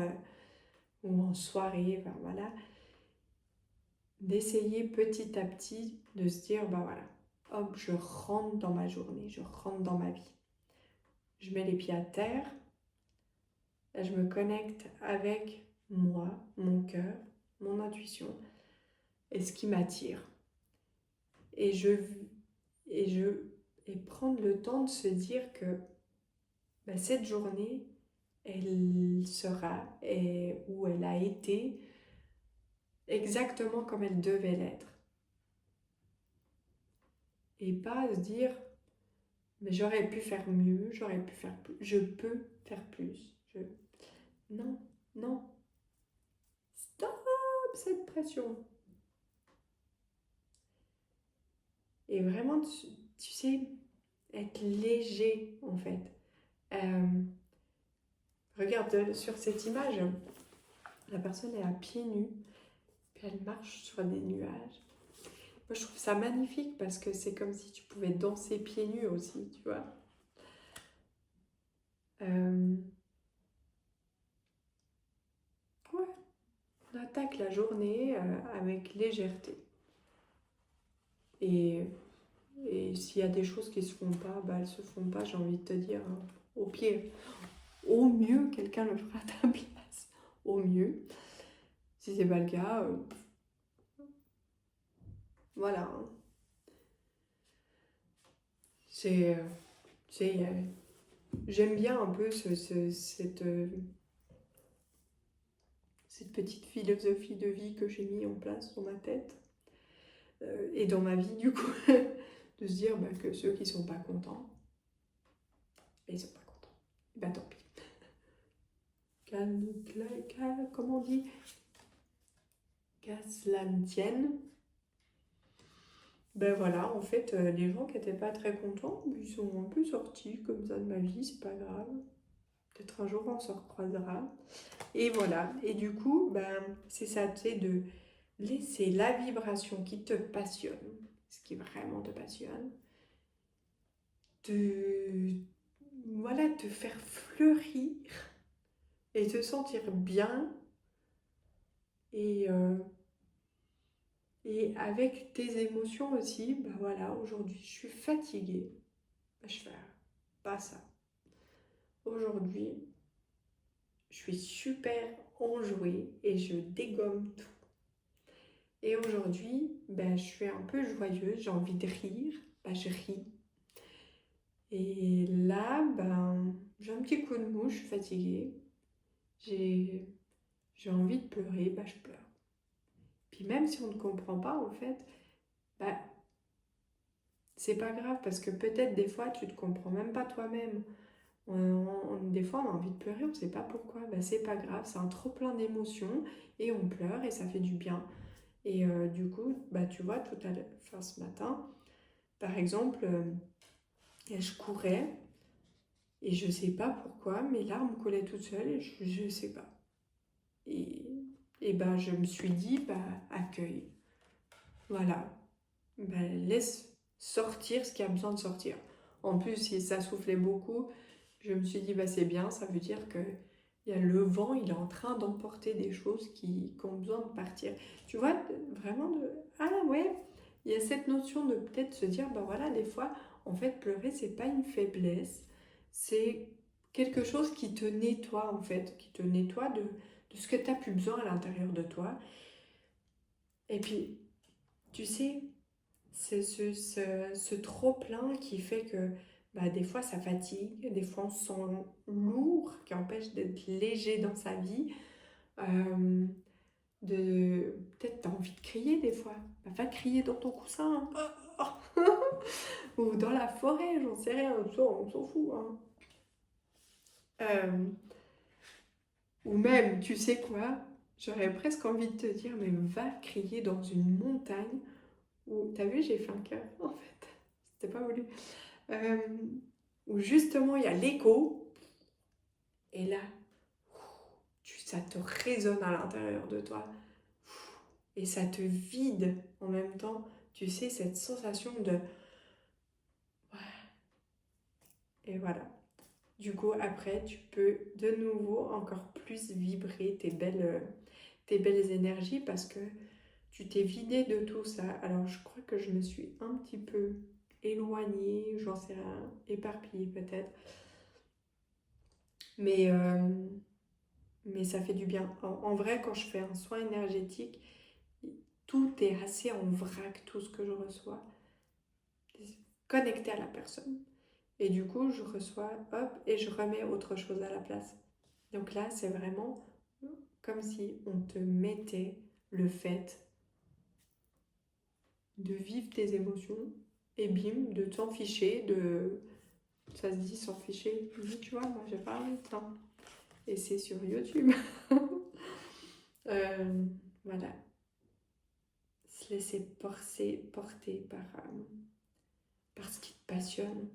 ou en soirée, ben voilà. D'essayer petit à petit de se dire, bah voilà, hop, je rentre dans ma journée, je rentre dans ma vie. Je mets les pieds à terre, je me connecte avec moi, mon cœur, mon intuition et ce qui m'attire. Et prendre le temps de se dire que bah, cette journée, elle sera ou elle a été exactement comme elle devait l'être. Et pas se dire, mais j'aurais pu faire mieux, j'aurais pu faire plus, je peux faire plus. Non, non, stop cette pression. Et vraiment, tu sais, être léger en fait. Regarde sur cette image, la personne est à pieds nus, puis elle marche sur des nuages. Moi, je trouve ça magnifique parce que c'est comme si tu pouvais danser pieds nus aussi, tu vois. Ouais, on attaque la journée avec légèreté. Et s'il y a des choses qui ne se font pas, bah, elles ne se font pas, j'ai envie de te dire. Hein. Au pire, au mieux, quelqu'un le fera à ta place. Au mieux. Si c'est pas le cas, voilà. Hein. J'aime bien un peu cette petite philosophie de vie que j'ai mis en place dans ma tête et dans ma vie du coup, de se dire bah, que ceux qui sont pas contents, ils sont pas contents. Bah tant pis. Comment on dit, qu'à cela ne tienne. Ben voilà, en fait, les gens qui n'étaient pas très contents, ils sont un peu sortis comme ça de ma vie, c'est pas grave. Peut-être un jour on se recroisera. Et voilà, et du coup, ben, c'est ça, tu sais, de laisser la vibration qui te passionne, ce qui vraiment te passionne, voilà, te faire fleurir et te sentir bien et avec tes émotions aussi, ben voilà, aujourd'hui je suis fatiguée, ben, je fais pas ça. Aujourd'hui, je suis super enjouée et je dégomme tout. Et aujourd'hui, ben, je suis un peu joyeuse, j'ai envie de rire, ben, je ris. Et là, ben, j'ai un petit coup de mou, je suis fatiguée. J'ai envie de pleurer, ben, je pleure. Puis même si on ne comprend pas, en fait, ben, c'est pas grave parce que peut-être des fois, tu ne te comprends même pas toi-même. Des fois, on a envie de pleurer, on ne sait pas pourquoi. Ben, c'est pas grave, c'est un trop plein d'émotions et on pleure et ça fait du bien. Et du coup, bah, tu vois, tout à l'heure, enfin, ce matin, par exemple, je courais et je sais pas pourquoi, mes larmes collaient toutes seules et je sais pas. Et ben, je me suis dit, bah, accueille. Voilà. Bah, laisse sortir ce qui a besoin de sortir. En plus, si ça soufflait beaucoup, je me suis dit, bah, c'est bien, ça veut dire que le vent, il est en train d'emporter des choses qui ont besoin de partir. Tu vois, vraiment ah ouais, il y a cette notion de peut-être se dire, bah voilà, des fois, en fait, pleurer, c'est pas une faiblesse, c'est quelque chose qui te nettoie, en fait, qui te nettoie de ce que tu n'as plus besoin à l'intérieur de toi. Et puis, tu sais, c'est ce trop-plein qui fait que bah, des fois ça fatigue, des fois on se sent lourd, qui empêche d'être léger dans sa vie. Peut-être tu as envie de crier des fois. Bah, va crier dans ton coussin. Ou dans la forêt, j'en sais rien, on s'en fout. Hein. Ou même, tu sais quoi, j'aurais presque envie de te dire, mais va crier dans une montagne où, t'as vu, j'ai fait un cœur, en fait, c'était pas voulu, où justement il y a l'écho, et là, ça te résonne à l'intérieur de toi, et ça te vide en même temps, tu sais, cette sensation de... Et voilà. Du coup, après, tu peux de nouveau encore plus vibrer tes belles énergies parce que tu t'es vidé de tout ça. Alors, je crois que je me suis un petit peu éloignée, j'en sais rien, éparpillée peut-être. Mais ça fait du bien. En vrai, quand je fais un soin énergétique, tout est assez en vrac, tout ce que je reçois. Connecté à la personne. Et du coup, je reçois, hop, et je remets autre chose à la place. Donc là, c'est vraiment comme si on te mettait le fait de vivre tes émotions et bim, de t'en ficher, de... Ça se dit s'en ficher, tu vois, moi j'ai parlé de ça. Et c'est sur YouTube. Voilà. Se laisser porter par ce qui te passionne.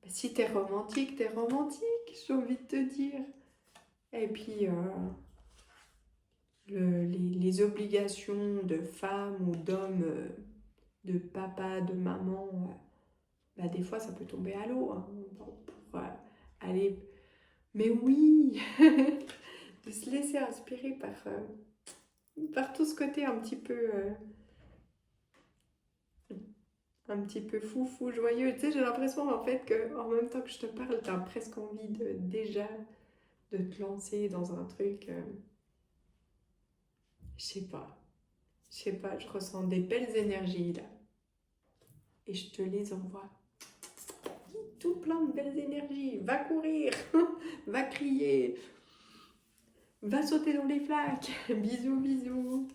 Si t'es romantique, j'ai envie de te dire. Et puis, les obligations de femme ou d'homme, de papa, de maman, bah, des fois ça peut tomber à l'eau hein, pour aller. Mais oui, de se laisser inspirer par tout ce côté un petit peu fou, joyeux. Tu sais, j'ai l'impression en fait qu'en même temps que je te parle, t'as presque envie déjà de te lancer dans un truc. Je sais pas, je ressens des belles énergies là. Et je te les envoie. Tout plein de belles énergies. Va courir, va crier, va sauter dans les flaques. Bisous, bisous.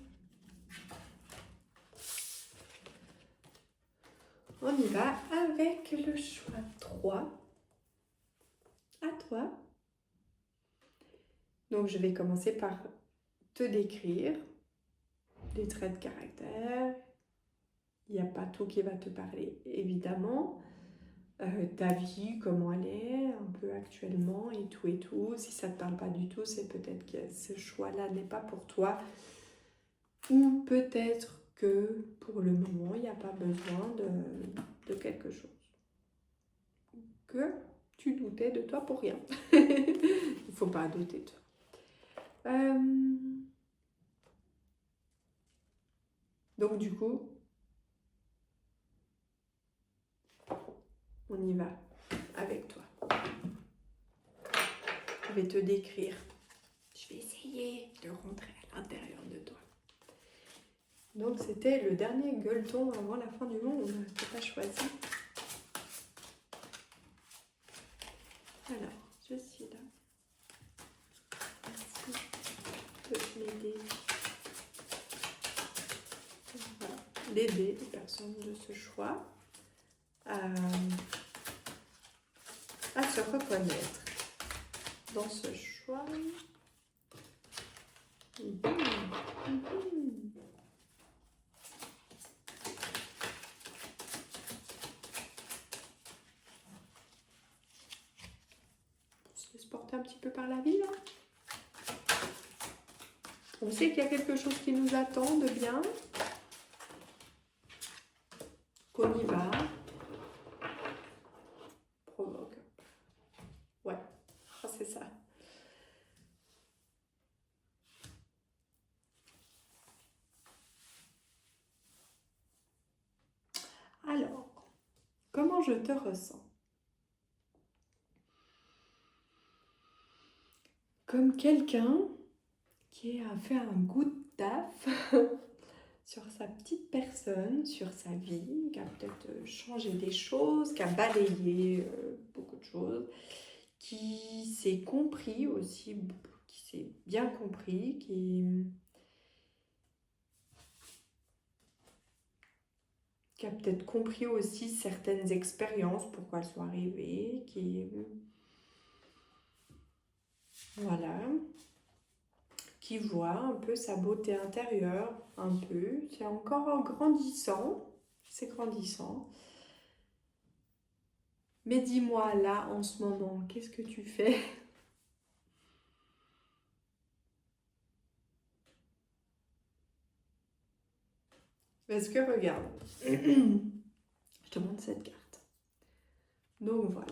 On y va avec le choix 3. À toi. Donc, je vais commencer par te décrire des traits de caractère. Il n'y a pas tout qui va te parler, évidemment. Ta vie, comment elle est, un peu actuellement, et tout. Si ça ne te parle pas du tout, c'est peut-être que ce choix-là n'est pas pour toi. Ou peut-être que pour le moment, il n'y a pas besoin de quelque chose. Que tu doutais de toi pour rien. Il ne faut pas douter de toi. Donc du coup, on y va avec toi. Je vais te décrire. Je vais essayer de rentrer à l'intérieur de toi. Donc c'était le dernier gueuleton avant la fin du monde. Tu n'as pas choisi. Alors, je suis là. Merci de m'aider. Voilà. D'aider les personnes de ce choix à se reconnaître dans ce choix. On se laisse porter un petit peu par la vie là. On sait qu'il y a quelque chose qui nous attend de bien. qu'on y va. Provoque. Ouais, ah, c'est ça. Alors, comment je te ressens? Comme quelqu'un qui a fait un goût de taf sur sa petite personne, sur sa vie, qui a peut-être changé des choses, qui a balayé beaucoup de choses, qui s'est compris aussi, qui s'est bien compris, qui a peut-être compris aussi certaines expériences, pourquoi elles sont arrivées, voilà, qui voit un peu sa beauté intérieure, un peu, c'est encore grandissant, c'est grandissant. Mais dis-moi là, en ce moment, qu'est-ce que tu fais? Parce que regarde, je te montre cette carte. Donc voilà.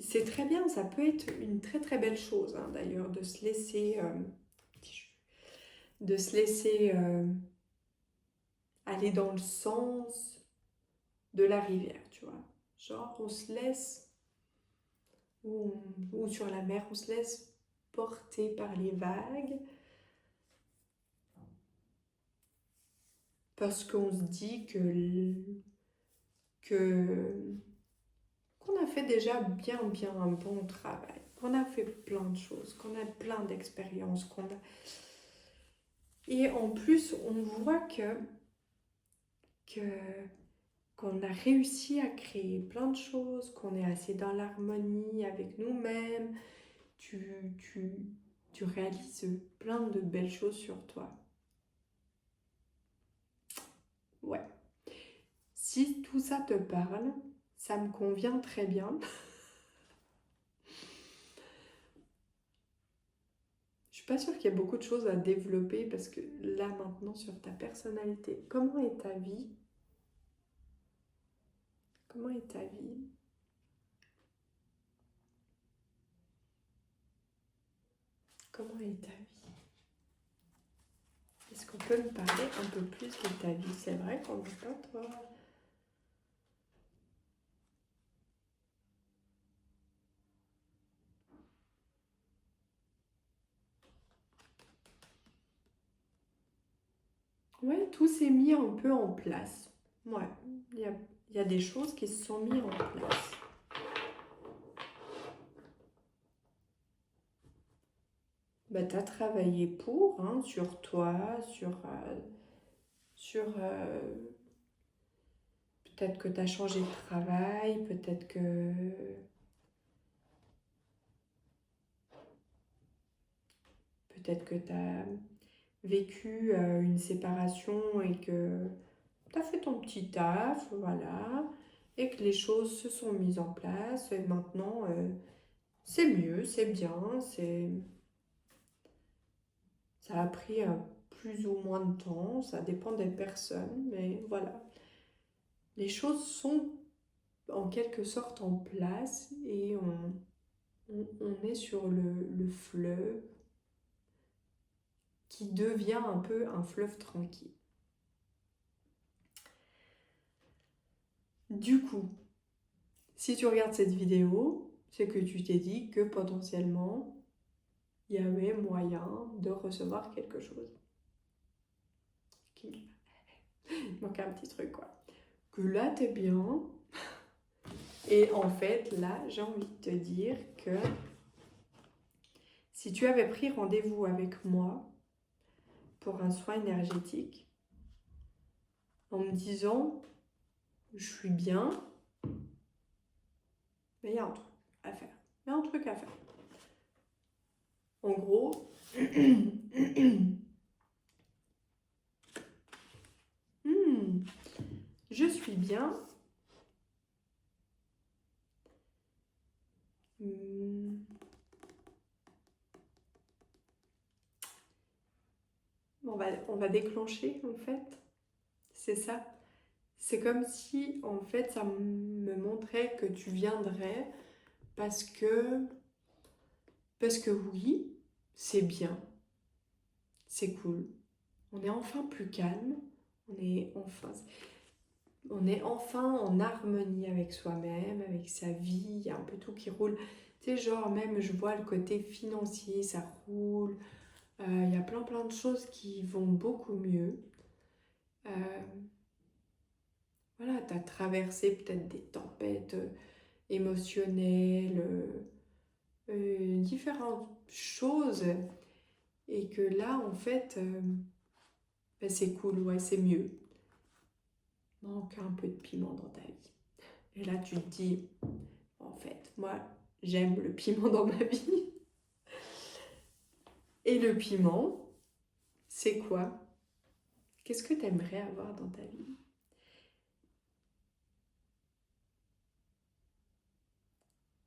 C'est très bien, ça peut être une très très belle chose hein, d'ailleurs de se laisser aller dans le sens de la rivière, tu vois. Genre on se laisse, ou sur la mer, on se laisse porter par les vagues parce qu'on se dit que qu'on a fait déjà bien un bon travail, qu'on a fait plein de choses, qu'on a plein d'expériences, et en plus on voit que qu'on a réussi à créer plein de choses, qu'on est assez dans l'harmonie avec nous-mêmes, tu, tu réalises plein de belles choses sur toi. Ouais. Si tout ça te parle, ça me convient très bien. Je suis pas sûre qu'il y ait beaucoup de choses à développer parce que là maintenant sur ta personnalité, comment est ta vie? Comment est ta vie? Comment est ta vie? Est-ce qu'on peut me parler un peu plus de ta vie? C'est vrai qu'on ne veut pas toi. Ouais, tout s'est mis un peu en place. Ouais, il y a des choses qui se sont mises en place. Bah, tu as travaillé pour, hein, sur toi, sur peut-être que tu as changé de travail, peut-être que tu as vécu une séparation et que tu as fait ton petit taf, voilà, et que les choses se sont mises en place et maintenant c'est mieux, c'est bien, ça a pris plus ou moins de temps, ça dépend des personnes, mais voilà. Les choses sont en quelque sorte en place et on est sur le fleuve qui devient un peu un fleuve tranquille. Du coup, si tu regardes cette vidéo, c'est que tu t'es dit que potentiellement, il y avait moyen de recevoir quelque chose. Il manque un petit truc, quoi. Que là, t'es bien. Et en fait, là, j'ai envie de te dire que si tu avais pris rendez-vous avec moi pour un soin énergétique, en me disant, je suis bien, mais il y a un truc à faire. Il y a un truc à faire. En gros, je suis bien. On va déclencher en fait. C'est ça. C'est comme si en fait ça me montrait que tu viendrais parce que, parce que oui, c'est bien, c'est cool. On est enfin plus calme, on est enfin en harmonie avec soi-même, avec sa vie, il y a un peu tout qui roule. Tu sais, genre même je vois le côté financier, ça roule, il y a plein de choses qui vont beaucoup mieux. Euh, voilà, tu as traversé peut-être des tempêtes émotionnelles, différentes choses, et que là, en fait, ben, c'est cool, ouais, c'est mieux. Manque un peu de piment dans ta vie. Et là, tu te dis, en fait, moi, j'aime le piment dans ma vie. Et le piment, c'est quoi? Qu'est-ce que tu aimerais avoir dans ta vie?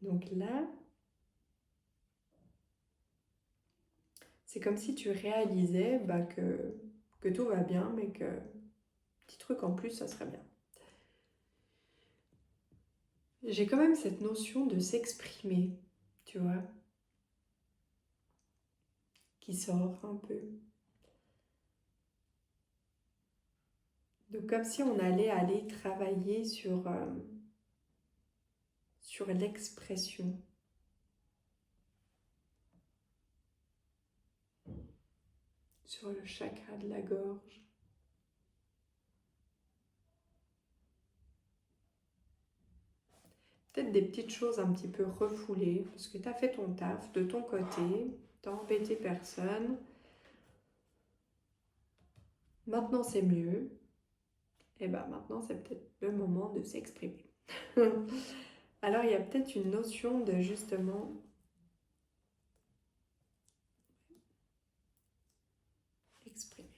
Donc là, c'est comme si tu réalisais bah, que tout va bien, mais que petit truc en plus, ça serait bien. J'ai quand même cette notion de s'exprimer, tu vois, qui sort un peu. Donc comme si on allait aller travailler sur l'expression, sur le chakra de la gorge. Peut-être des petites choses un petit peu refoulées, parce que tu as fait ton taf de ton côté, tu n'as embêté personne. Maintenant c'est mieux. Et bien maintenant c'est peut-être le moment de s'exprimer. Alors il y a peut-être une notion de justement exprimer.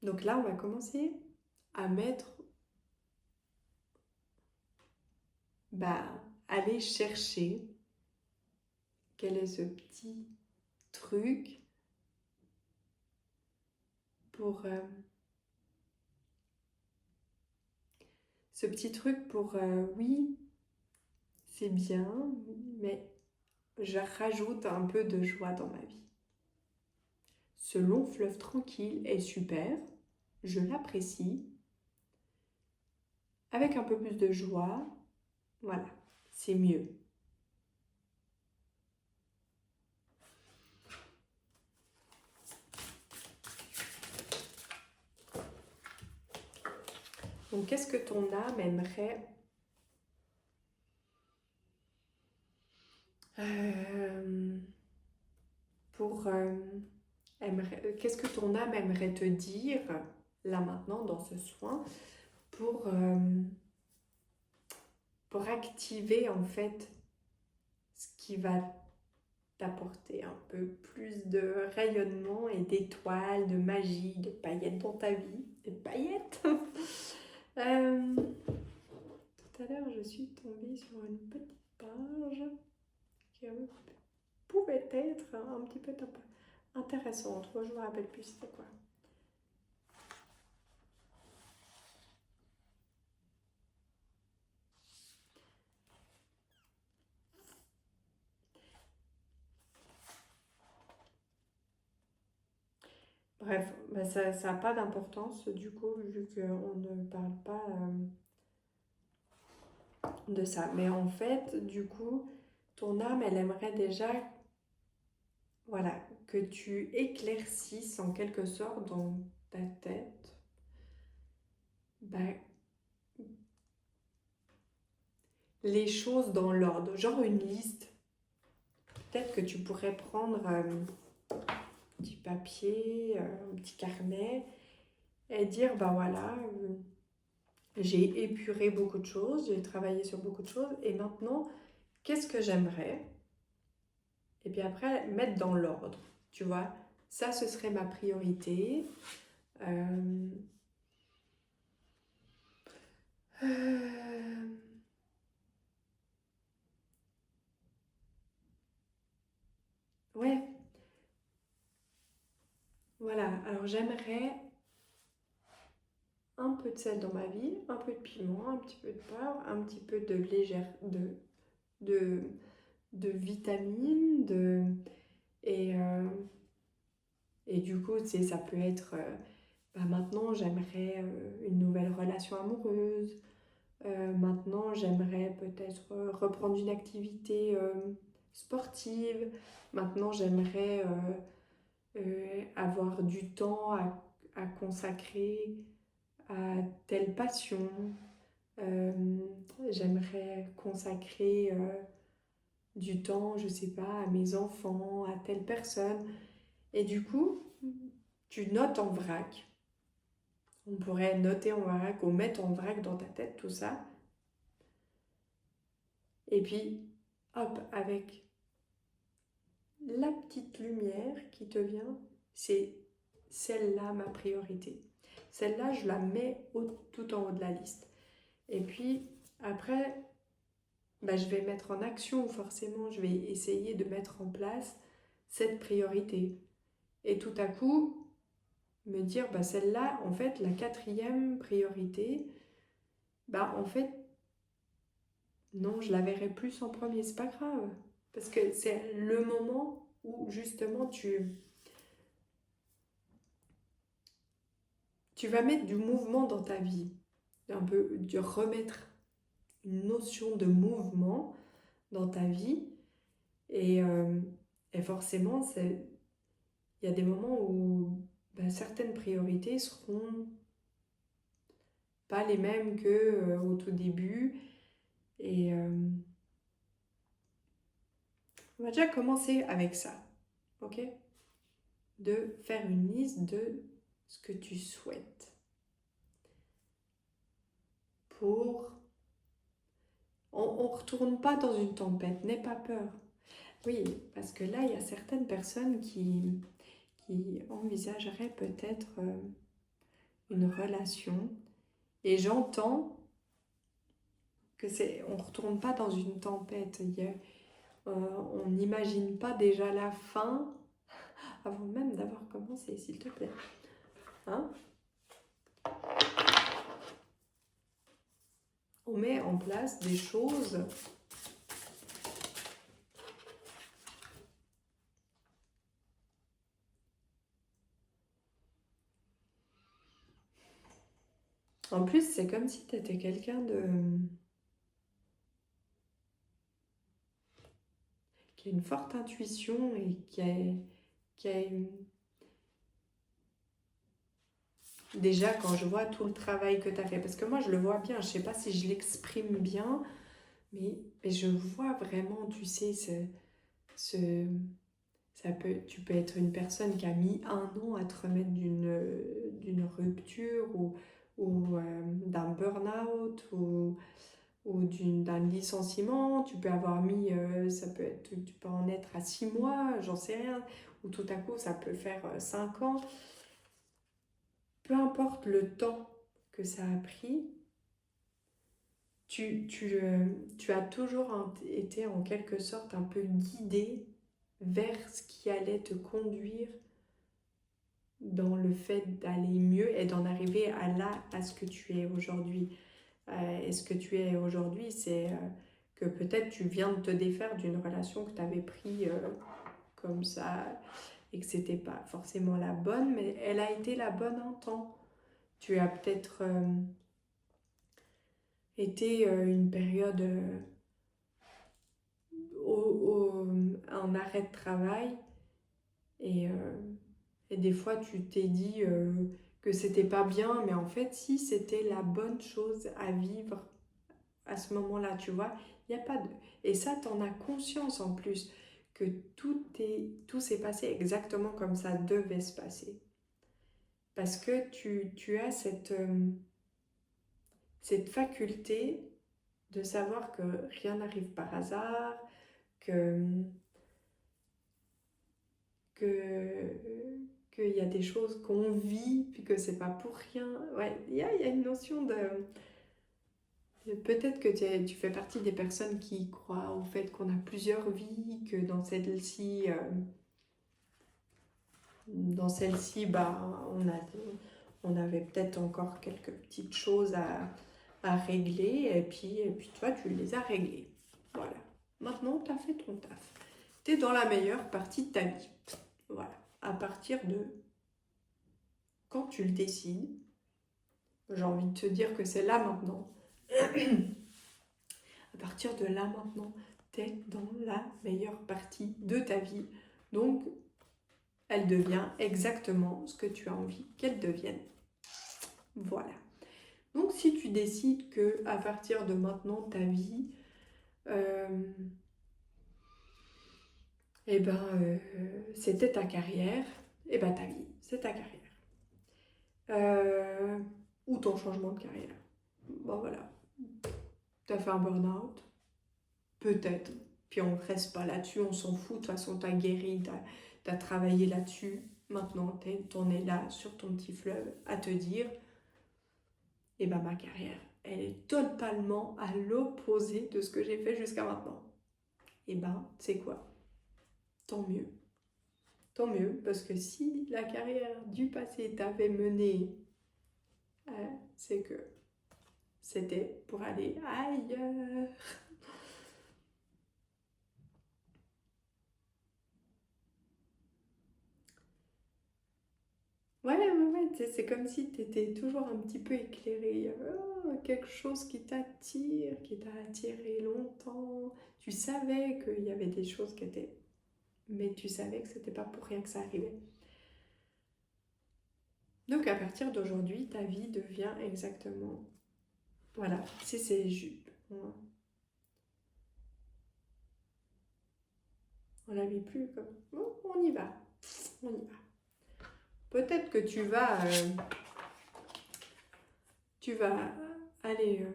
Donc là on va commencer à mettre, bah, aller chercher quel est ce petit truc pour oui, c'est bien, mais je rajoute un peu de joie dans ma vie. Ce long fleuve tranquille est super, je l'apprécie. Avec un peu plus de joie, voilà, c'est mieux. Donc qu'est-ce que ton âme aimerait qu'est-ce que ton âme aimerait te dire là maintenant dans ce soin pour activer en fait ce qui va t'apporter un peu plus de rayonnement et d'étoiles, de magie, de paillettes dans ta vie. Des paillettes. Tout à l'heure, je suis tombée sur une petite page qui pouvait être un petit peu intéressante. Moi, je ne me rappelle plus c'était quoi. Bref, bah ça n'a pas d'importance du coup, vu qu'on ne parle pas de ça. Mais en fait, du coup, ton âme, elle aimerait déjà, voilà, que tu éclaircisses en quelque sorte dans ta tête, bah, les choses dans l'ordre, genre une liste. Peut-être que tu pourrais prendre un petit papier, un petit carnet et dire, bah voilà, j'ai épuré beaucoup de choses, j'ai travaillé sur beaucoup de choses et maintenant, qu'est-ce que j'aimerais? Et puis après, mettre dans l'ordre, tu vois. Ça, ce serait ma priorité. Euh, euh, Ouais, voilà. Alors j'aimerais un peu de sel dans ma vie, un peu de piment, un petit peu de poivre, un petit peu de de, de vitamines, et, euh, et du coup, tu sais, ça peut être, bah maintenant j'aimerais une nouvelle relation amoureuse. Maintenant, j'aimerais peut-être reprendre une activité sportive. Maintenant, j'aimerais avoir du temps à consacrer à telle passion. Euh, J'aimerais consacrer du temps, je sais pas, à mes enfants, à telle personne. Et du coup, tu notes en vrac. On pourrait noter en vrac ou mettre en vrac dans ta tête tout ça. Et puis, hop, avec la petite lumière qui te vient, c'est celle-là ma priorité. Celle-là, je la mets tout en haut de la liste. Et puis, après, bah, je vais mettre en action, forcément, je vais essayer de mettre en place cette priorité. Et tout à coup, me dire, bah, celle-là, en fait, la quatrième priorité, bah, en fait, non, je la verrai plus en premier, c'est pas grave. Parce que c'est le moment où, justement, tu vas mettre du mouvement dans ta vie. Un peu, de remettre une notion de mouvement dans ta vie. Et, euh, et forcément, il y a des moments où bah, certaines priorités seront pas les mêmes que au tout début. Et on va déjà commencer avec ça, ok? De faire une liste de ce que tu souhaites pour... On ne retourne pas dans une tempête, n'aie pas peur. Oui, parce que là, il y a certaines personnes qui envisageraient peut-être une relation. Et j'entends que on ne retourne pas dans une tempête. On n'imagine pas déjà la fin avant même d'avoir commencé, s'il te plaît. Hein? On met en place des choses. En plus, c'est comme si tu étais quelqu'un qui a une forte intuition et qui a déjà, quand je vois tout le travail que tu as fait, parce que moi, je le vois bien, je ne sais pas si je l'exprime bien, mais je vois vraiment, tu sais, ce, tu peux être une personne qui a mis 1 an à te remettre d'une rupture ou d'un burn-out ou d'un licenciement. Tu peux avoir mis, tu peux en être à 6 mois, j'en sais rien, ou tout à coup ça peut faire 5 ans. Peu importe le temps que ça a pris, tu as toujours été en quelque sorte un peu guidé vers ce qui allait te conduire dans le fait d'aller mieux et d'en arriver à ce que tu es aujourd'hui. Et ce que tu es aujourd'hui, c'est que peut-être tu viens de te défaire d'une relation que tu avais pris comme ça et que c'était pas forcément la bonne, mais elle a été la bonne un temps. Tu as peut-être été une période en arrêt de travail et, et des fois tu t'es dit que c'était pas bien, mais en fait si c'était la bonne chose à vivre à ce moment-là, tu vois, il n'y a pas de... Et ça, tu en as conscience en plus, que tout s'est passé exactement comme ça devait se passer. Parce que tu as cette faculté de savoir que rien n'arrive par hasard, que, que, qu'il y a des choses qu'on vit, puis que c'est pas pour rien. Ouais, il y a une notion de... Peut-être que tu fais partie des personnes qui croient au fait qu'on a plusieurs vies, que dans celle-ci, Dans celle-ci, on avait peut-être encore quelques petites choses à régler, et puis toi, tu les as réglées. Voilà. Maintenant, tu as fait ton taf. Tu es dans la meilleure partie de ta vie. Voilà. À partir de quand tu le décides, j'ai envie de te dire que c'est là maintenant. À partir de là maintenant, tu es dans la meilleure partie de ta vie. Donc, elle devient exactement ce que tu as envie qu'elle devienne. Voilà. Donc, si tu décides que à partir de maintenant, ta vie, c'était ta carrière, ta vie, c'est ta carrière. Ou ton changement de carrière. Bon, voilà. Tu as fait un burn-out, peut-être. Puis on ne reste pas là-dessus, on s'en fout. De toute façon, tu as guéri, tu as travaillé là-dessus. Maintenant, t'en es là sur ton petit fleuve à te dire, ma carrière, elle est totalement à l'opposé de ce que j'ai fait jusqu'à maintenant. C'est quoi? Tant mieux. Tant mieux, parce que si la carrière du passé t'avait mené, c'est que c'était pour aller ailleurs. Ouais, c'est comme si tu étais toujours un petit peu éclairé. Quelque chose qui t'attire, qui t'a attiré longtemps. Tu savais qu'il y avait des choses qui étaient... Mais tu savais que c'était pas pour rien que ça arrivait. Donc à partir d'aujourd'hui, ta vie devient exactement... Voilà, c'est ces jupes. On la vit plus comme... Bon, on y va. On y va. Peut-être que tu vas aller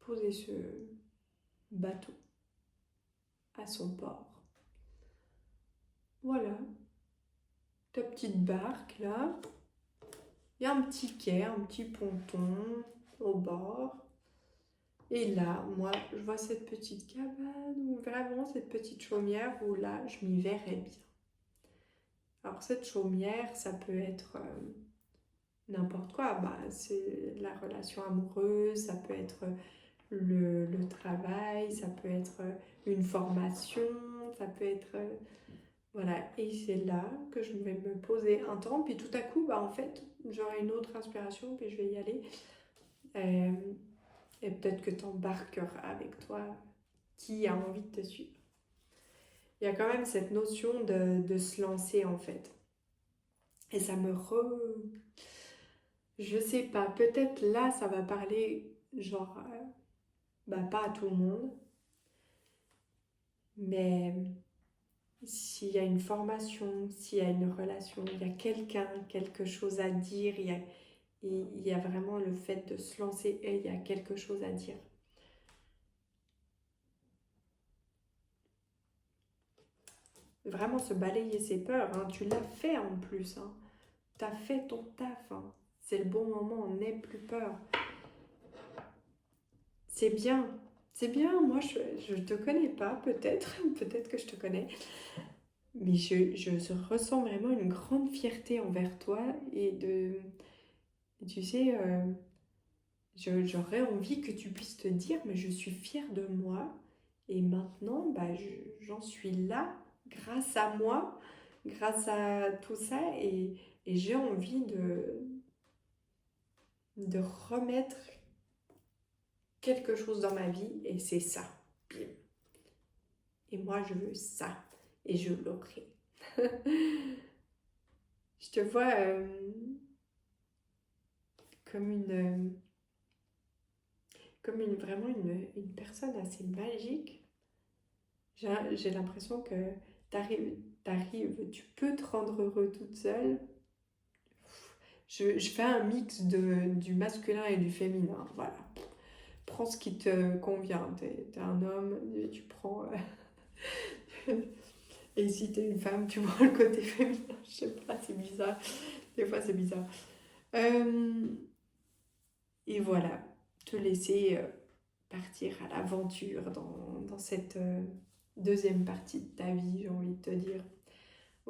poser ce bateau à son port. Voilà, ta petite barque là. Il y a un petit quai, un petit ponton au bord. Et là, moi, je vois cette petite cabane, ou vraiment cette petite chaumière où là, je m'y verrais bien. Alors cette chaumière, ça peut être n'importe quoi. C'est la relation amoureuse, ça peut être le travail, ça peut être une formation, ça peut être... voilà, et c'est là que je vais me poser un temps, puis tout à coup, en fait, j'aurai une autre inspiration, puis je vais y aller. Et peut-être que tu embarqueras avec toi qui a envie de te suivre. Il y a quand même cette notion de se lancer, en fait. Et ça me Je sais pas, peut-être là, ça va parler, genre, pas à tout le monde, mais s'il y a une formation, s'il y a une relation, il y a quelqu'un, quelque chose à dire, il y a vraiment le fait de se lancer et il y a quelque chose à dire. Vraiment se balayer ses peurs, hein. Tu l'as fait en plus, hein. Tu as fait ton taf, hein. C'est le bon moment, n'aie plus peur. C'est bien, c'est bien. Moi, je te connais pas, peut-être, peut-être que je te connais, mais je ressens vraiment une grande fierté envers toi tu sais, j'aurais envie que tu puisses te dire, mais je suis fière de moi et maintenant, j'en suis là grâce à moi, grâce à tout ça et j'ai envie de remettre quelque chose dans ma vie et c'est ça. Bim. Et moi, je veux ça et je l'aurai. Je te vois comme vraiment une personne assez magique. J'ai l'impression que t'arrives, tu peux te rendre heureux toute seule. Je fais un mix du masculin et du féminin, voilà. Prends ce qui te convient. T'es un homme, tu prends... et si t'es une femme, tu prends le côté féminin. Je sais pas, c'est bizarre. Des fois, c'est bizarre. Et voilà, te laisser partir à l'aventure dans cette deuxième partie de ta vie, j'ai envie de te dire.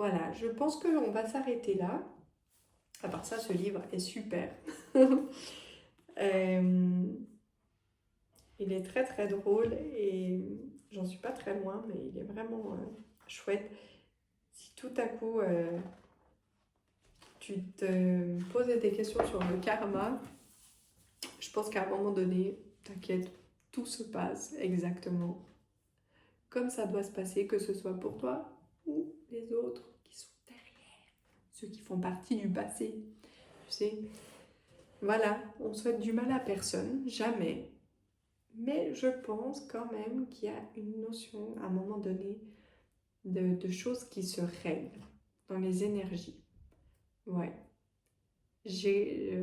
Voilà, je pense qu'on va s'arrêter là. À part ça, ce livre est super. Euh, il est très très drôle et j'en suis pas très loin, mais il est vraiment chouette. Si tout à coup tu te poses des questions sur le karma, je pense qu'à un moment donné, t'inquiète, tout se passe exactement comme ça doit se passer, que ce soit pour toi ou les autres qui sont derrière, ceux qui font partie du passé. Tu sais, voilà, on souhaite du mal à personne, jamais. Mais je pense quand même qu'il y a une notion, à un moment donné, de choses qui se règlent dans les énergies. Ouais. J'ai...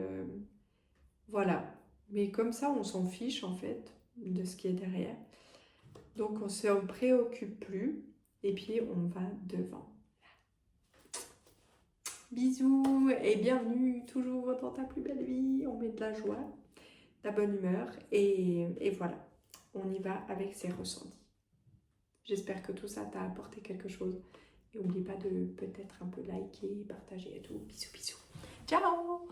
voilà. Mais comme ça, on s'en fiche, en fait, de ce qui est derrière. Donc, on ne se préoccupe plus. Et puis, on va devant. Bisous et bienvenue toujours dans ta plus belle vie. On met de la joie, de la bonne humeur. Et voilà, on y va avec ses ressentis. J'espère que tout ça t'a apporté quelque chose. Et n'oublie pas de peut-être un peu liker, partager et tout. Bisous, bisous. Ciao!